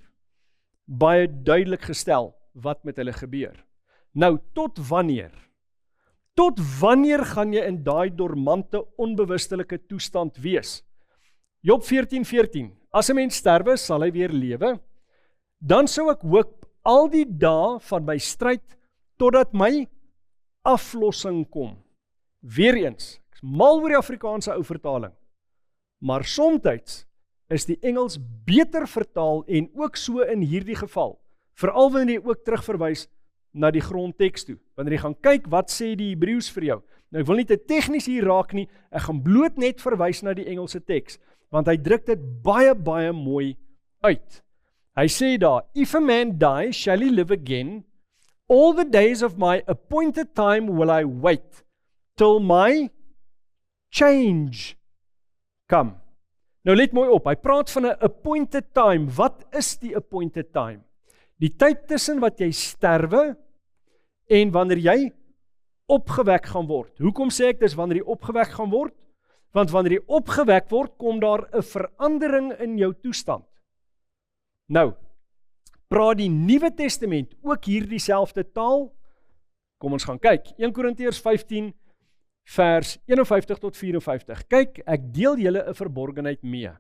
baie duidelik gestel wat met hulle gebeur. Nou, tot wanneer? Tot wanneer gaan jy in daai dormante, onbewustelike toestand wees? Job 14:14, as 'n mens sterwe, sal hy weer lewe. Dan sou ek hoop al die dae van my stryd, totdat my aflossing kom. Weereens, ek is mal oor die Afrikaanse ou vertaling, maar somtyds is die Engels beter vertaal en ook so in hierdie geval, veral wanneer jy ook terugverwys na die grondteks toe, wanneer jy gaan kyk wat sê die Hebreëus vir jou. Nou ek wil nie te tegnies hier raak nie, ek gaan bloot net verwys na die Engelse teks, want hy druk dit baie, baie mooi uit. Hy sê daar, if a man die, shall he live again? All the days of my appointed time will I wait, till my change come. Nou let mooi op, hy praat van 'n appointed time. Wat is die appointed time? Die tyd tussen wat jy sterwe en wanneer jy opgewek gaan word. Hoekom sê ek dis wanneer jy opgewek gaan word? Want wanneer jy opgewek word, kom daar 'n verandering in jou toestand. Nou, praat die Nuwe Testament ook hier dieselfde taal? Kom ons gaan kyk. 1 Korintiërs 15 vers 51 tot 54. Kyk, ek deel julle 'n verborgenheid mee.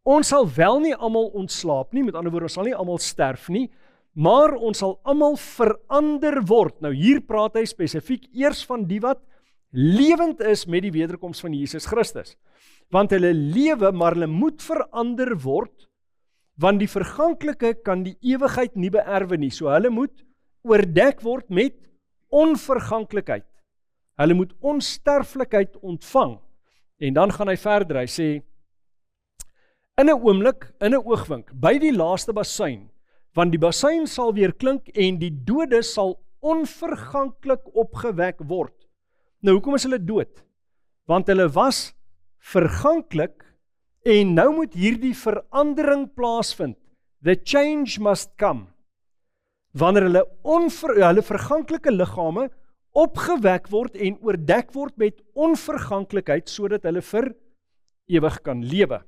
Ons sal wel nie almal ontslaap nie, met ander woorde, ons sal nie almal sterf nie, maar ons sal almal verander word. Nou hier praat hy spesifiek eers van die wat lewend is met die wederkoms van Jesus Christus. Want hulle lewe, maar hulle moet verander word, want die verganklike kan die ewigheid nie beerwe nie. So hulle moet oordek word met onverganklikheid. Hulle moet onsterflikheid ontvang. En dan gaan hy verder, hy sê, in 'n oomblik, in 'n oogwink, by die laaste basuin, want die basuin sal weer klink en die dode sal onverganklik opgewek word. Nou, hoekom is hulle dood? Want hulle was verganklik en nou moet hierdie verandering plaasvind. The change must come. Wanneer hulle verganklike liggame opgewek word en oordek word met onverganklikheid sodat hulle vir ewig kan lewe.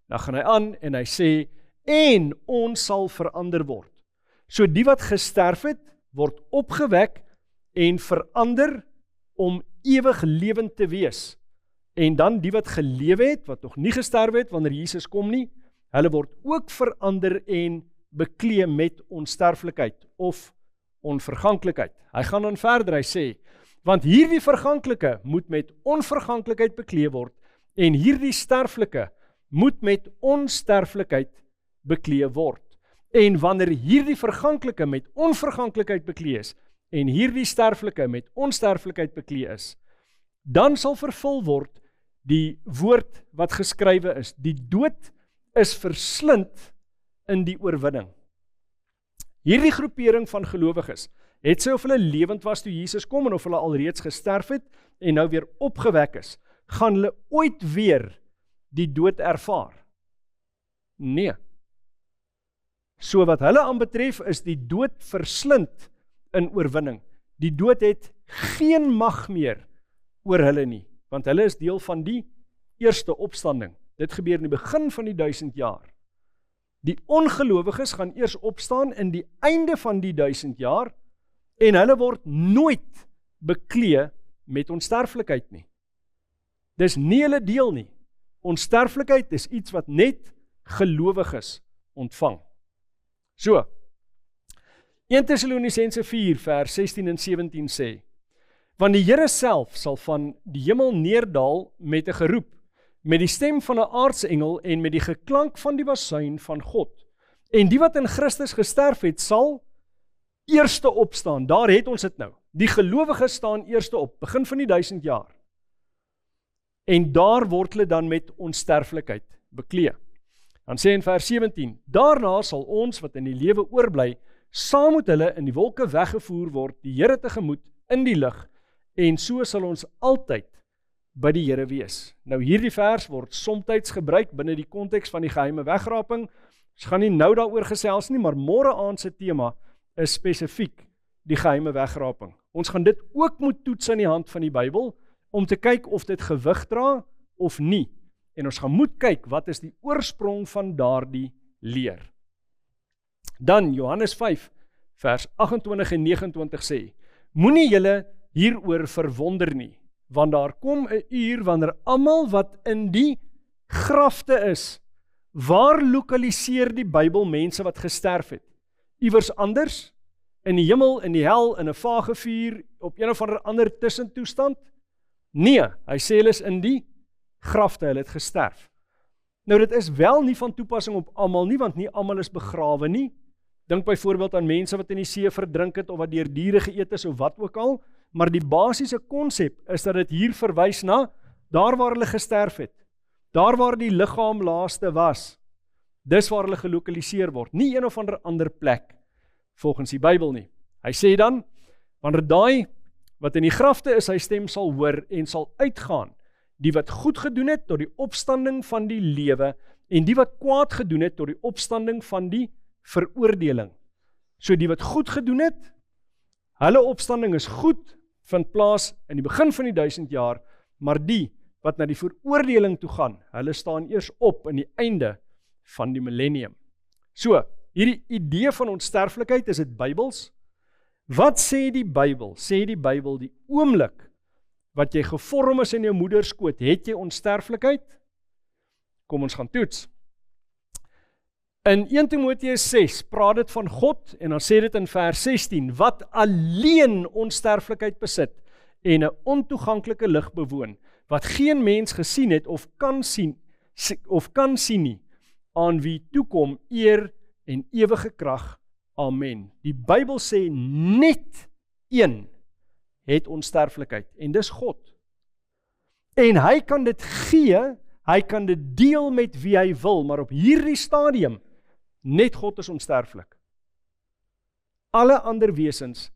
Dan gaan hy aan en hy sê, en ons sal verander word. So die wat gesterf het, word opgewek en verander om ewig lewend te wees. En dan die wat gelewe het, wat nog nie gesterf het, wanneer Jesus kom nie, hulle word ook verander en beklee met onsterflikheid of onverganklikheid. Hy gaan dan verder, hy sê, want hierdie verganklike moet met onverganklikheid beklee word en hierdie sterflike moet met onsterflikheid beklee word. En wanneer hierdie verganklike met onverganklikheid beklee is en hierdie sterflike met onsterflikheid beklee is, dan sal vervul word die woord wat geskrywe is. Die dood is verslind in die oorwinning. Hierdie groepering van gelowiges het sy of hulle lewend was toe Jesus kom en of hulle alreeds gesterf het en nou weer opgewek is, gaan hulle ooit weer die dood ervaar? Nee. So wat hulle aanbetref is die dood verslind in oorwinning. Die dood het geen mag meer oor hulle nie, want hulle is deel van die eerste opstanding. Dit gebeur in die begin van die 1000 jaar. Die ongelowiges gaan eers opstaan in die einde van die 1000 jaar en hulle word nooit beklee met onsterflikheid nie. Dis nie hulle deel nie. Onsterflikheid is iets wat net gelowiges ontvang. So, 1 Tessalonisense 4 vers 16 en 17 sê, want die Here self sal van die hemel neerdaal met 'n geroep, met die stem van 'n aardse engel en met die geklank van die basuin van God. En die wat in Christus gesterf het, sal eerste opstaan. Daar het ons dit nou. Die gelowiges staan eerste op, begin van die 1000 jaar. En daar word hulle dan met onsterflikheid beklee. Dan sê in vers 17, daarna sal ons wat in die lewe oorbly, saam met hulle in die wolke weggevoer word, die Here tegemoet in die lig, en so sal ons altyd by die Here wees. Nou hierdie vers word somtyds gebruik binne die konteks van die geheime wegraping. Ons gaan nie nou daaroor gesels nie, maar môre aand se tema is spesifiek die geheime wegraping. Ons gaan dit ook moet toets in die hand van die Bybel, om te kyk of dit gewig dra of nie. En ons gaan moet kyk wat is die oorsprong van daardie leer. Dan Johannes 5 vers 28 en 29 sê, moenie julle hieroor verwonder nie, want daar kom 'n uur wanneer almal wat in die grafte is, waar lokaliseer die Bybel mense wat gesterf het? Iewers anders? In die hemel, in die hel, in 'n vage vuur, op een of ander tussentoestand? Nee, hy sê hulle is in die grafte, hulle het gesterf. Nou dit is wel nie van toepassing op almal nie, want nie almal is begrawe nie. Dink byvoorbeeld aan mense wat in die see verdrink het, of wat deur diere geëet is, of wat ook al, maar die basiese konsep is dat dit hier verwys na, daar waar hulle gesterf het, daar waar die liggaam laaste was, dis waar hulle gelokaliseer word, nie een of ander plek, volgens die Bybel nie. Hy sê dan, wanneer daai wat in die grafte is, sy stem sal hoor en sal uitgaan, die wat goed gedoen het tot die opstanding van die lewe, en die wat kwaad gedoen het tot die opstanding van die veroordeling. So die wat goed gedoen het, hulle opstanding is goed, vind plaas in die begin van die 1000 jaar, maar die wat na die veroordeling toe gaan, hulle staan eers op in die einde van die millennium. So, hierdie idee van onsterflikheid, is dit Bybels? Wat sê die Bybel? Sê die Bybel die oomblik wat jy gevorm is in jou moeder skoot, het jy onsterflikheid? Kom ons gaan toets. In 1 Timoteus 6 praat dit van God, en dan sê dit in vers 16, wat alleen onsterflikheid besit, en 'n ontoeganklike lig bewoon, wat geen mens gesien het of kan sien nie, aan wie toekom eer en ewige krag. Amen. Die Bybel sê net een het onsterflikheid, en dis God. En hy kan dit gee, hy kan dit deel met wie hy wil, maar op hierdie stadium, net God is onsterflik. Alle ander wesens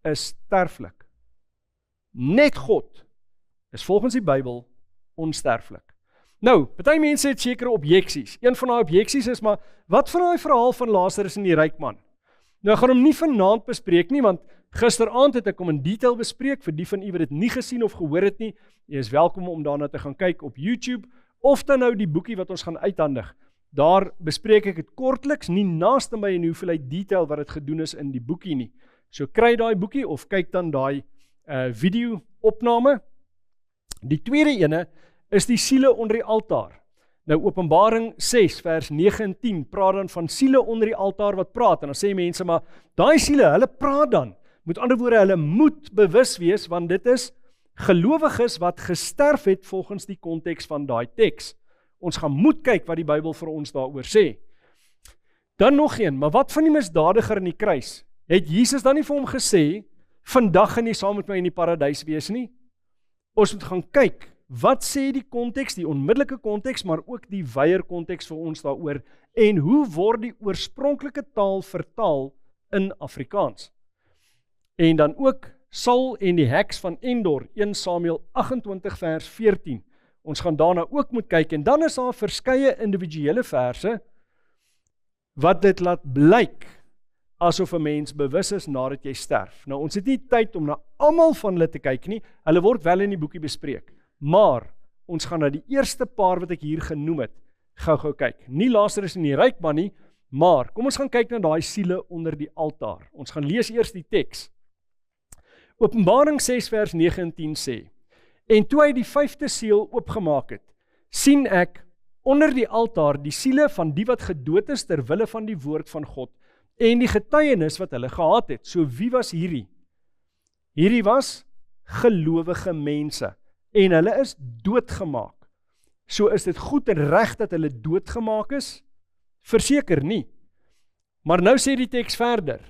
is sterflik. Net God is volgens die Bybel onsterflik. Nou, party mense het sekere objeksies. Een van die objeksies is, maar wat van die verhaal van Lazarus en die ryk man? Nou, ek gaan hom nie vanaand bespreek nie, want gisteraand het ek hom in detail bespreek, vir die van u wat dit nie gesien of gehoor het nie, jy is welkom om daarna te gaan kyk op YouTube, of dan nou die boekie wat ons gaan uithandig. Daar bespreek ek het kortliks, nie naaste by in die hoeveelheid detail wat het gedoen is in die boekie nie. So kry daai boekie, of kyk dan daai video opname. Die tweede ene is die siele onder die altaar. Nou Openbaring 6 vers 9 en 10 praat dan van siele onder die altaar wat praat, en dan sê mense, maar daai siele, hulle praat dan. Met ander woorde, hulle moet bewus wees, want dit is gelowiges wat gesterf het volgens die konteks van daai teks. Ons gaan moet kyk wat die Bybel vir ons daaroor sê. Dan nog een, maar wat van die misdadiger in die kruis? Het Jesus dan nie vir hom gesê, vandag gaan jy saam met my in die paradys wees nie? Ons moet gaan kyk, wat sê die konteks, die onmiddellike konteks, maar ook die weier konteks vir ons daaroor, en hoe word die oorspronklike taal vertaal in Afrikaans? En dan ook Saul en die heks van Endor, 1 Samuel 28 vers 14. Ons gaan daarna ook moet kyk, en dan is daar verskeie individuele verse, wat dit laat blyk, asof 'n mens bewus is nadat jy sterf. Nou, ons het nie tyd om na almal van hulle te kyk nie, hulle word wel in die boekie bespreek, maar ons gaan na die eerste paar wat ek hier genoem het, gou kyk. Nie Lazarus en die ryk man nie, maar kom ons gaan kyk na daai siele onder die altaar. Ons gaan lees eers die teks. Openbaring 6 vers 9 en 10 sê, en toe hy die 5de seël oopgemaak het, sien ek onder die altaar die siele van die wat gedood is ter wille van die woord van God en die getuienis wat hulle gehad het. So wie was hierdie? Hierdie was gelowige mense, en hulle is doodgemaak. So is dit goed en reg dat hulle doodgemaak is? Verseker nie. Maar nou sê die teks verder,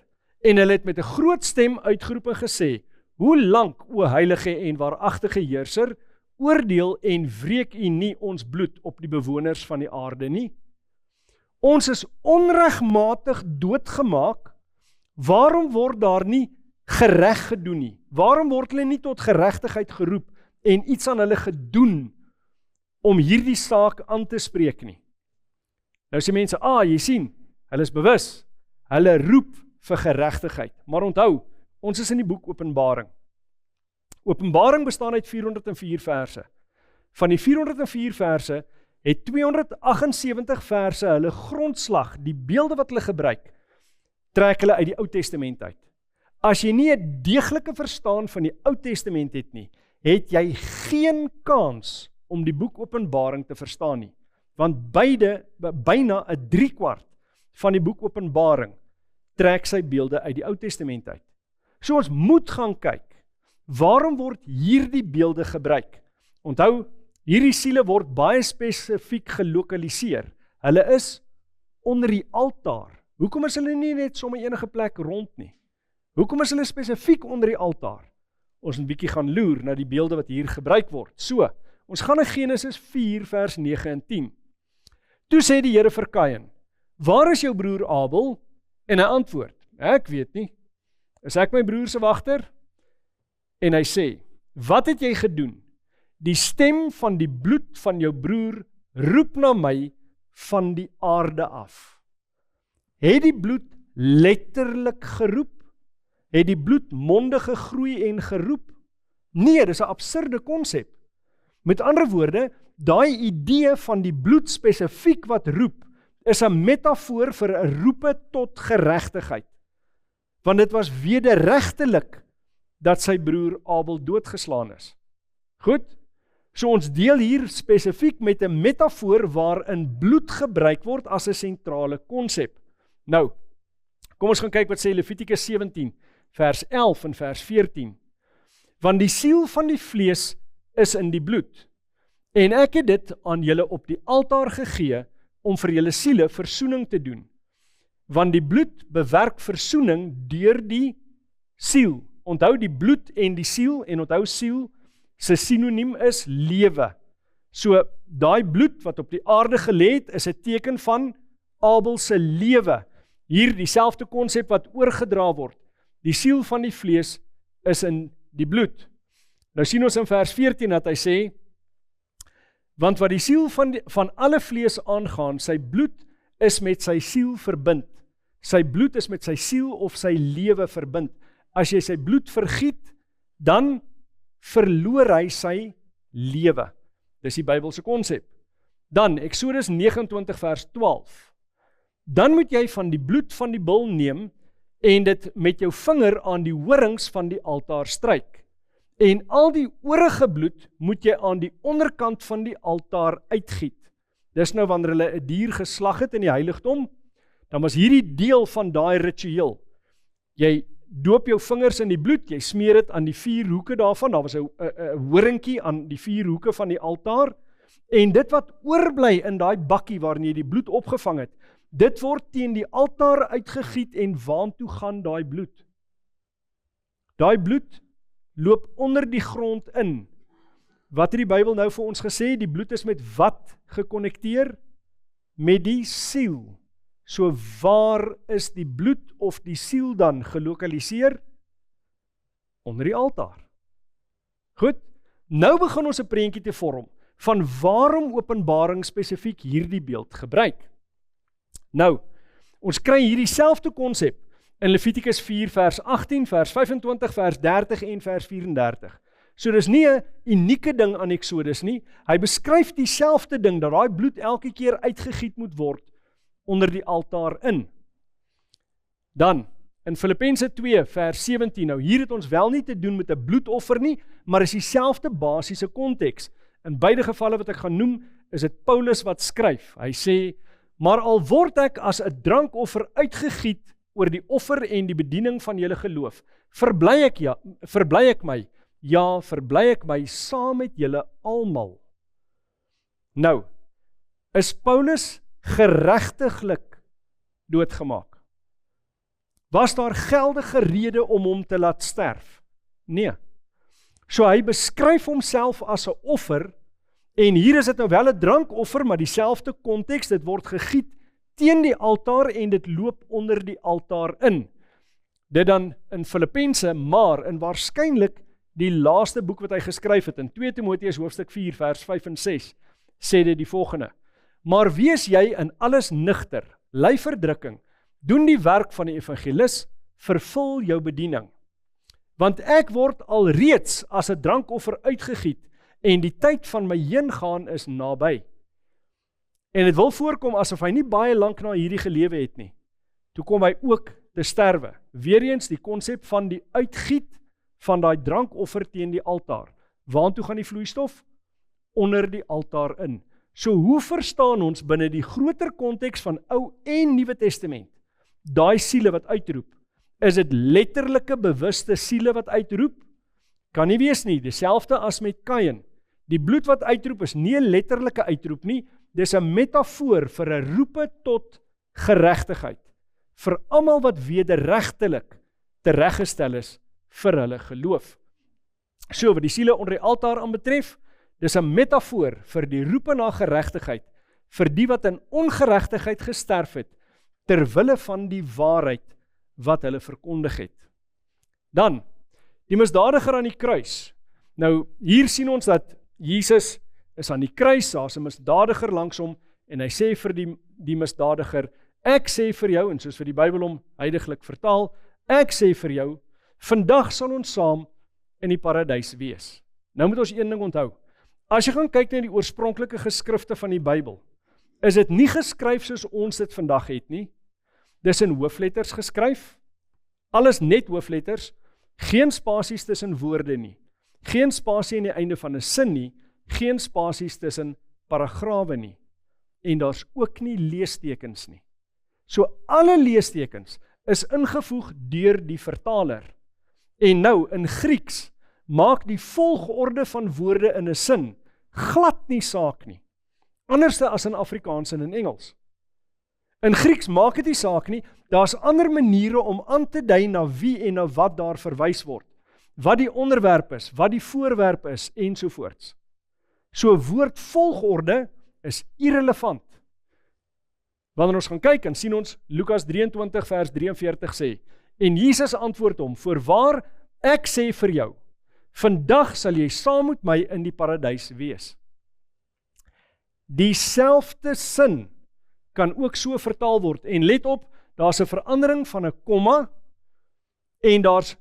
en hulle het met 'n groot stem uitgeroep en gesê, hoe lank, o heilige en waaragtige heerser, oordeel en wreek u nie ons bloed op die bewoners van die aarde nie? Ons is onregmatig doodgemaak, waarom word daar nie gereg gedoen nie? Waarom word hulle nie tot geregtigheid geroep en iets aan hulle gedoen om hierdie saak aan te spreek nie? Nou sê mense, jy sien, hulle is bewus, hulle roep vir geregtigheid. Maar onthou, ons is in die boek Openbaring. Openbaring bestaan uit 404 verse. Van die 404 verse het 278 verse hulle grondslag, die beelde wat hulle gebruik, trek hulle uit die Ou Testament uit. As jy nie 'n deeglike verstaan van die Ou Testament het nie, het jy geen kans om die boek Openbaring te verstaan nie. Want byna 'n 3/4 van die boek Openbaring trek sy beelde uit die Ou Testament uit. So ons moet gaan kyk, waarom word hierdie beelde gebruik? Onthou, hierdie siele word baie spesifiek gelokaliseer. Hulle is onder die altaar. Hoekom is hulle nie net sommer enige plek rond nie? Hoekom is hulle spesifiek onder die altaar? Ons moet 'n bietjie gaan loer na die beelde wat hier gebruik word. So, ons gaan in Genesis 4 vers 9 en 10. Toe sê die Here vir Kain, waar is jou broer Abel? En hy antwoord, ek weet nie. Is ek my broer se wagter? En hy sê, wat het jy gedoen? Die stem van die bloed van jou broer roep na my van die aarde af. Het die bloed letterlik geroep? Het die bloed monde gegroei en geroep? Nee, dis 'n absurde konsep. Met ander woorde, daai idee van die bloed spesifiek wat roep, is 'n metafoor vir 'n roepe tot geregtigheid. Want dit was wederregtelik dat sy broer Abel doodgeslaan is. Goed? So ons deel hier spesifiek met 'n metafoor waarin bloed gebruik word as 'n sentrale konsep. Nou, kom ons gaan kyk wat sê Levitikus 17, vers 11 en vers 14. Want die siel van die vlees is in die bloed. En ek het dit aan julle op die altaar gegee om vir julle siele versoening te doen. Want die bloed bewerk versoening deur die siel. Onthou die bloed en die siel, en onthou siel se sinoniem is lewe. So daai bloed wat op die aarde gelê het, is 'n teken van Abel se lewe. Hier dieselfde konsep wat oorgedra word. Die siel van die vlees is in die bloed. Nou sien ons in vers 14 dat hy sê, want wat die siel van alle vlees aangaan, sy bloed is met sy siel verbind. Sy bloed is met sy siel of sy lewe verbind. As jy sy bloed vergiet, dan verloor hy sy lewe. Dis die Bybelse konsep. Dan, Eksodus 29 vers 12. Dan moet jy van die bloed van die bul neem en dit met jou vinger aan die horings van die altaar stryk. En al die oorige bloed moet jy aan die onderkant van die altaar uitgiet. Dis nou wanneer hulle 'n dier geslag het in die heiligdom, dan was hierdie deel van daai ritueel. Jy doop jou vingers in die bloed, jy smeer dit aan die 4 hoeke daarvan, daar was 'n horingkie aan die 4 hoeke van die altaar, en dit wat oorbly in daai bakkie waarin jy die bloed opgevang het, dit word teen die altaar uitgegiet en waartoe gaan daai bloed? Daai bloed loop onder die grond in. Wat het die Bybel nou vir ons gesê? Die bloed is met wat gekonnekteer? Met die siel. So waar is die bloed of die siel dan gelokaliseer? Onder die altaar. Goed, nou begin ons 'n prentjie te vorm van waarom Openbaring spesifiek hierdie beeld gebruik. Nou, ons kry hierdie selfde konsep in Levitikus 4 vers 18, vers 25, vers 30 en vers 34. So dis nie 'n unieke ding aan Eksodus nie. Hy beskryf dieselfde ding, dat daai bloed elke keer uitgegiet moet word onder die altaar in. Dan, in Filippense 2 vers 17, nou hier het ons wel nie te doen met 'n bloedoffer nie, maar is dieselfde basiese konteks. In beide gevalle wat ek gaan noem, is dit Paulus wat skryf. Hy sê, maar al word ek as 'n drankoffer uitgegiet oor die offer en die bediening van julle geloof, verbly ek my saam met julle almal. Nou, is Paulus geregtiglik doodgemaak? Was daar geldige rede om hom te laat sterf? Nee. So hy beskryf homself as 'n offer, en hier is dit nou wel 'n drankoffer, maar dieselfde konteks, dit word gegiet teen die altaar en dit loop onder die altaar in. Dit dan in Filippense, maar in waarskynlik die laaste boek wat hy geskryf het, in 2 Timoteus hoofstuk 4 vers 5 en 6, sê dit die volgende: maar wees jy in alles nugter, ly verdrukking, doen die werk van die evangelis, vervul jou bediening. Want ek word alreeds as 'n drankoffer uitgegiet, en die tyd van my heengaan is naby. En dit wil voorkom asof hy nie baie lank na hierdie gelewe het nie. Toe kom hy ook te sterwe. Weereens die konsep van die uitgiet van daai drankoffer teen die altaar. Waartoe gaan die vloeistof? Onder die altaar in. So hoe verstaan ons binne die groter konteks van Ou en Nuwe Testament daai siele wat uitroep? Is dit letterlike bewuste siele wat uitroep? Kan nie wees nie, dieselfde as met Kain. Die bloed wat uitroep is nie 'n letterlike uitroep nie, dis 'n metafoor vir 'n roepe tot geregtigheid, vir almal wat wederregtelik tereggestel is vir hulle geloof. So wat die siele onder die altaar aanbetref, dis 'n metafoor vir die roepe na geregtigheid, vir die wat in ongeregtigheid gesterf het, ter wille van die waarheid wat hulle verkondig het. Dan, die misdadiger aan die kruis. Nou, hier sien ons dat Jesus is aan die kruis, daar's 'n misdadiger langs hom, en hy sê vir die misdadiger, ek sê vir jou, en soos vir die Bybel hom heiliglik vertaal, ek sê vir jou, vandag sal ons saam in die paradys wees. Nou moet ons een ding onthou, as jy gaan kyk na die oorspronklike geskrifte van die Bybel, is dit nie geskryf soos ons dit vandag het nie. Dis in hoofletters geskryf, alles net hoofletters, geen spasies tussen woorde nie, Geen spasie aan die einde van 'n sin nie, geen spasies tussen paragrawe nie. En daar's ook nie leestekens nie. So alle leestekens is ingevoeg deur die vertaler. En nou, in Grieks, maak die volgorde van woorde in 'n sin glad nie saak nie. Anderste as in Afrikaans en in Engels. In Grieks maak dit nie saak nie, daar's ander maniere om aan te dui na wie en na wat daar verwys word. Wat die onderwerp is, wat die voorwerp is, ensovoorts. So woord volgorde is irrelevant. Wanneer ons gaan kyk, dan sien ons Lukas 23 vers 43 sê, en Jesus antwoord hom, voorwaar ek sê vir jou, vandag sal jy saam met my in die paradys wees. Dieselfde sin kan ook so vertaal word, en let op, daar's 'n verandering van 'n komma, en daar's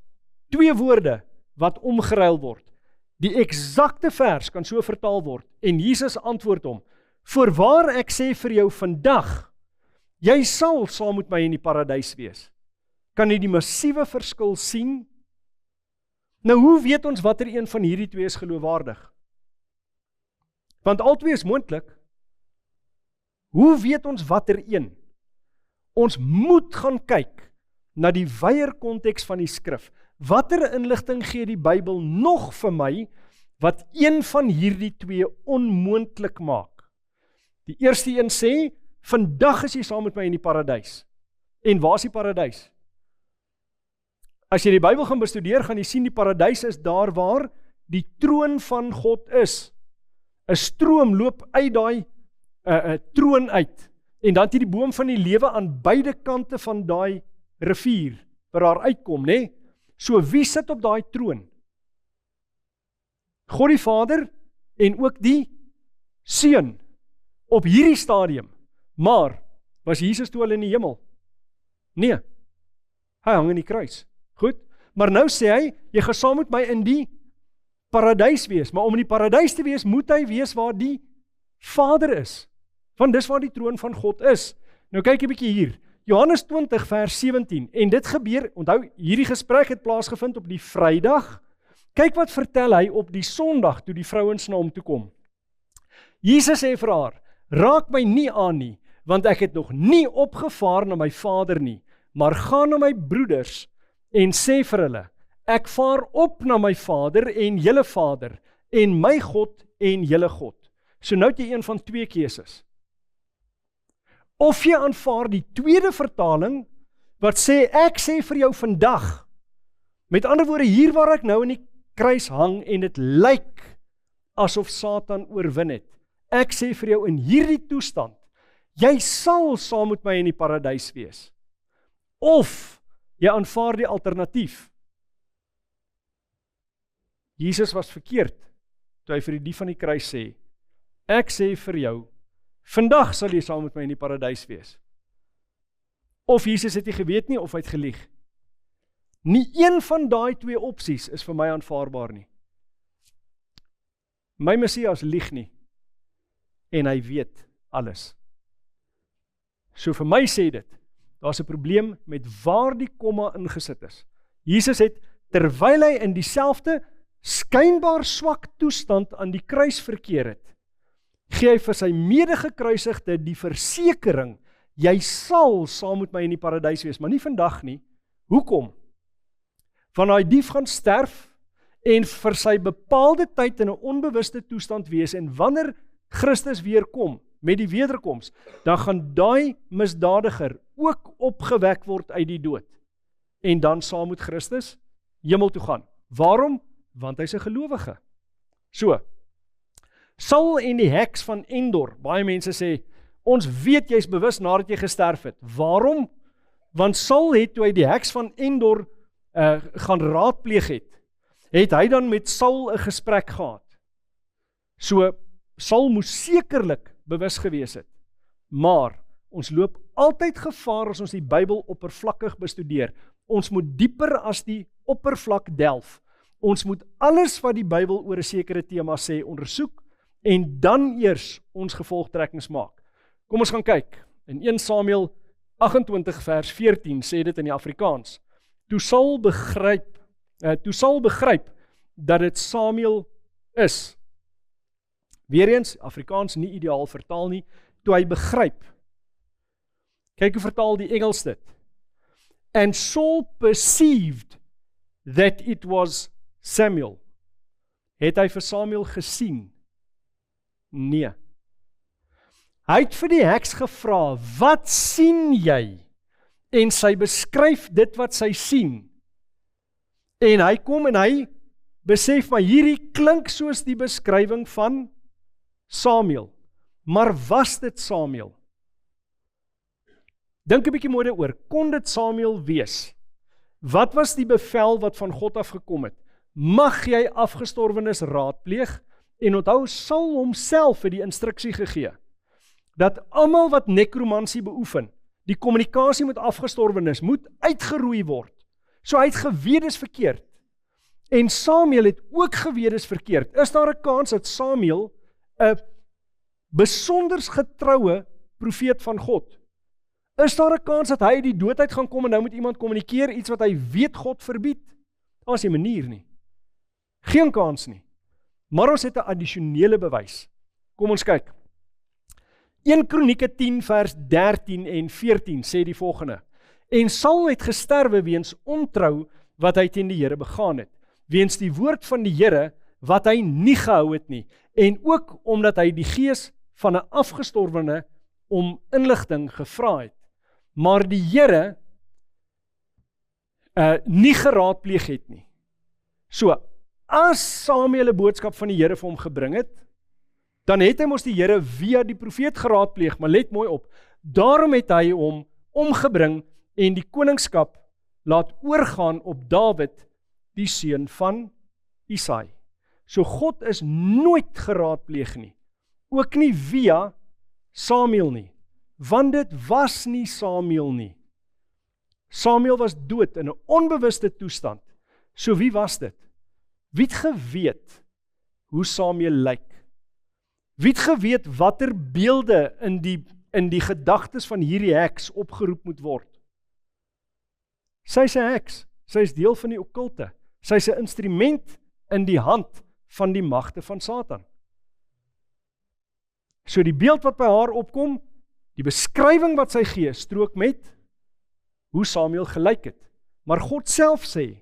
2 woorde wat omgeruil word. Die eksakte vers kan so vertaal word, en Jesus antwoord hom, voorwaar ek sê vir jou vandag, jy sal saam met my in die paradys wees. Kan jy die massiewe verskil sien? Nou, hoe weet ons watter een van hierdie 2 is geloofwaardig? Want albei is moontlik. Hoe weet ons watter een? Ons moet gaan kyk na die wyeer konteks van die skrif. Watter inligting gee die Bybel nog vir my, wat een van hierdie 2 onmoontlik maak? Die eerste een sê, vandag is jy saam met my in die paradys. En waar is die paradys? As jy die Bybel gaan bestudeer, gaan jy sien die paradys is daar waar die troon van God is. 'n Stroom loop uit daai troon uit. En dan het jy die boom van die lewe aan beide kante van daai rivier, waar daar uitkom, né? So wie sit op daai troon? God die Vader en ook die Seun op hierdie stadium. Maar was Jesus toe al in die hemel? Nee. Hy hang in die kruis. Goed, maar nou sê hy, jy gaan saam met my in die paradys wees, maar om in die paradys te wees, moet hy wees waar die Vader is, want dis waar die troon van God is. Nou kyk 'n bietjie hier, Johannes 20 vers 17, en dit gebeur, onthou, hierdie gesprek het plaasgevind op die Vrydag. Kyk wat vertel hy op die Sondag, toe die vrouens na hom toe kom. Jesus sê vir haar, raak my nie aan nie, want ek het nog nie opgevaar na my Vader nie, maar gaan na my broeders, en sê vir hulle, ek vaar op na my Vader en julle Vader, en my God en julle God. So nou het jy een van 2 keuses. Of jy aanvaar die tweede vertaling, wat sê, ek sê vir jou vandag, met ander woorde, hier waar ek nou in die kruis hang, en dit lyk asof Satan oorwin het. Ek sê vir jou in hierdie toestand, jy sal saam met my in die paradys wees. Of jy aanvaar die alternatief. Jesus was verkeerd, toe hy vir die dief van die kruis sê, ek sê vir jou, vandag sal jy saam met my in die paradys wees. Of Jesus het nie geweet nie, of hy het gelieg. Nie een van daai 2 opsies is vir my aanvaarbaar nie. My Messias lieg nie, en hy weet alles. So vir my sê dit, daar's 'n probleem met waar die komma ingesit is. Jesus het, terwyl hy in dieselfde skynbaar swak toestand aan die kruis verkeer het, gee hy vir sy medegekruisigde die versekering, jy sal saam met my in die paradys wees, maar nie vandag nie. Hoekom? Van daai dief gaan sterf, en vir sy bepaalde tyd in 'n onbewuste toestand wees, en wanneer Christus weer kom, met die wederkoms, dan gaan daai misdadiger ook opgewek word uit die dood, en dan saam met Christus hemel toe gaan. Waarom? Want hy's 'n gelowige. So, Saul en die heks van Endor, baie mense sê, ons weet jy's bewus nadat jy gesterf het. Waarom? Want Saul het, toe hy die heks van Endor gaan raadpleeg het hy dan met Saul 'n gesprek gehad. So, Saul moes sekerlik bewus gewees het. Maar, ons loop altyd gevaar as ons die Bybel oppervlakkig bestudeer. Ons moet dieper as die oppervlak delf. Ons moet alles wat die Bybel oor 'n sekere tema sê ondersoek, en dan eers ons gevolgtrekkings maak. Kom ons gaan kyk. In 1 Samuel 28 vers 14 sê dit in die Afrikaans. Toe Saul begryp dat dit Samuel is. Weereens, Afrikaans nie ideaal vertaal nie, toe hy begryp. Kyk hoe vertaal die Engels dit. And Saul perceived that it was Samuel. Het hy vir Samuel gesien? Nee. Hy het vir die heks gevra, wat sien jy? En sy beskryf dit wat sy sien. En hy kom en hy besef, maar hierdie klink soos die beskrywing van Samuel. Maar was dit Samuel? Dink 'n bietjie mooi daaroor, kon dit Samuel wees? Wat was die bevel wat van God af gekom het? Mag jy afgestorwenes raadpleeg? En onthou, Saul homself het die instruksie gegee, dat almal wat nekromansie beoefen, die kommunikasie met afgestorwenes, moet uitgeroei word. So hy het geweet dis verkeerd. En Samuel het ook geweet dis verkeerd. Is daar 'n kans dat Samuel 'n besonders getroue profeet van God? Is daar 'n kans dat hy die doodheid gaan kom en nou met iemand kommunikeer, iets wat hy weet God verbied? Daar is nie manier nie. Geen kans nie. Maar ons het 'n addisionele bewys. Kom ons kyk. 1 Kronieke 10 vers 13 en 14 sê die volgende. En Saul het gesterwe weens ontrou wat hy teen die Here begaan het, weens die woord van die Here wat hy nie gehou het nie, en ook omdat hy die gees van 'n afgestorwene om inligting gevra het, maar die Here nie geraadpleeg het nie. So, as Samuel 'n boodskap van die Here vir hom gebring het, dan het hy mos die Here via die profeet geraadpleeg, maar let mooi op, daarom het hy hom omgebring en die koningskap laat oorgaan op Dawid, die seun van Isai. So God is nooit geraadpleeg nie, ook nie via Samuel nie, want dit was nie Samuel nie. Samuel was dood in 'n onbewuste toestand. So wie was dit? Wie het geweet hoe Samuel lyk? Wie het geweet watter beelde in die gedagtes van hierdie heks opgeroep moet word? Sy is 'n heks, sy is deel van die okkulte, sy is 'n instrument in die hand van die magte van Satan. So die beeld wat by haar opkom, die beskrywing wat sy gee, strook met hoe Samuel gelyk het. Maar God self sê,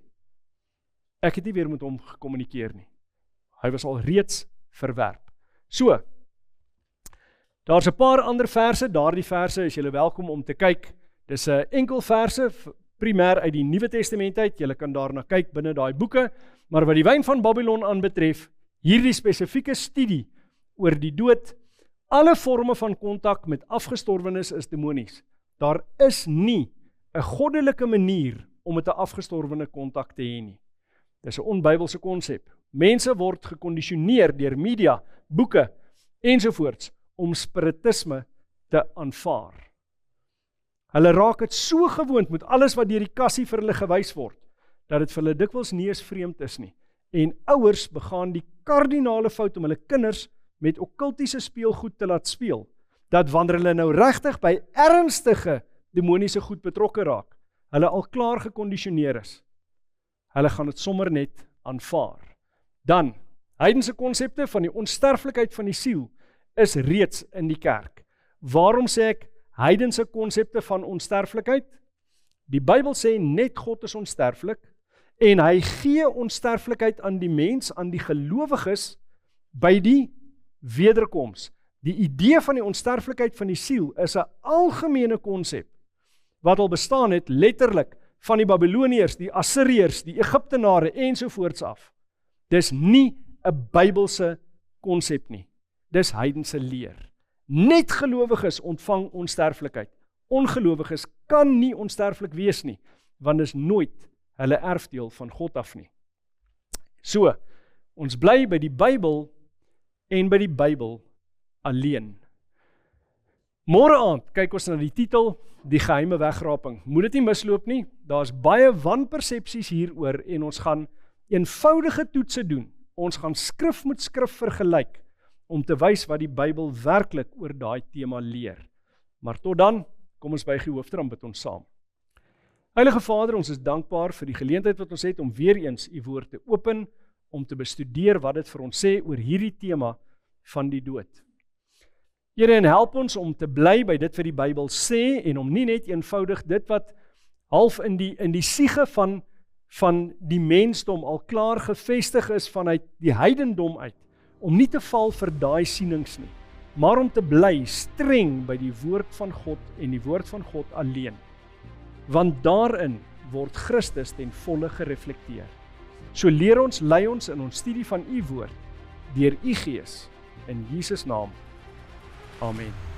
ek het nie weer met hom gekommunikeer nie. Hy was al reeds verwerp. So, daar's 'n paar ander verse, daardie verse is julle welkom om te kyk. Dis 'n enkel verse, primêr uit die Nuwe Testament uit, julle kan daarna kyk binne daai boeke, maar wat die wyn van Babylon aanbetref, hierdie spesifieke studie oor die dood, alle forme van kontak met afgestorwenes is demonies. Daar is nie 'n goddelike manier om met 'n afgestorwene kontak te hê nie. Dis 'n onbybelse konsep. Mense word gekondisioneer deur media, boeke ensovoorts om spiritisme te aanvaar. Hulle raak dit so gewoond met alles wat deur die kassie vir hulle gewys word, dat dit vir hulle dikwels nie eens vreemd is nie. En ouers begaan die kardinale fout om hulle kinders met okkultiese speelgoed te laat speel, dat wanneer hulle nou regtig by ernstige demoniese goed betrokke raak, hulle al klaar gekondisioneer is. Hulle gaan dit sommer net aanvaar. Dan, heidense konsepte van die onsterflikheid van die siel is reeds in die kerk. Waarom sê ek heidense konsepte van onsterflikheid? Die Bybel sê net God is onsterflik en hy gee onsterflikheid aan die mens, aan die gelowiges by die wederkoms. Die idee van die onsterflikheid van die siel is 'n algemene konsep wat al bestaan het letterlik van die Babyloniërs, die Assiriërs, die Egiptenare ensovoorts af. Dis nie 'n Bybelse konsep nie. Dis heidense leer. Net gelowiges ontvang onsterflikheid. Ongelowiges kan nie onsterflik wees nie, want dis nooit hulle erfdeel van God af nie. So, ons bly by die Bybel en by die Bybel alleen. Môre aand kyk ons na die titel, die geheime wegraping. Moet dit nie misloop nie, daar's baie wanpersepsies hieroor en ons gaan eenvoudige toetse doen. Ons gaan skrif met skrif vergelyk om te wys wat die Bybel werklik oor daai tema leer. Maar tot dan, kom ons buig die hoofde, dan bid ons saam. Heilige Vader, ons is dankbaar vir die geleentheid wat ons het om weer eens u woord te open, om te bestudeer wat dit vir ons sê oor hierdie tema van die dood. Here, en help ons om te bly by dit wat die Bybel sê en om nie net eenvoudig dit wat half in die siege van die mensdom al klaar gevestig is vanuit die heidendom uit, om nie te val vir daai sienings nie, maar om te bly streng by die woord van God en die woord van God alleen. Want daarin word Christus ten volle gereflekteer. So leer ons, lei ons in ons studie van u woord, deur u Gees, in Jesus naam. Amen.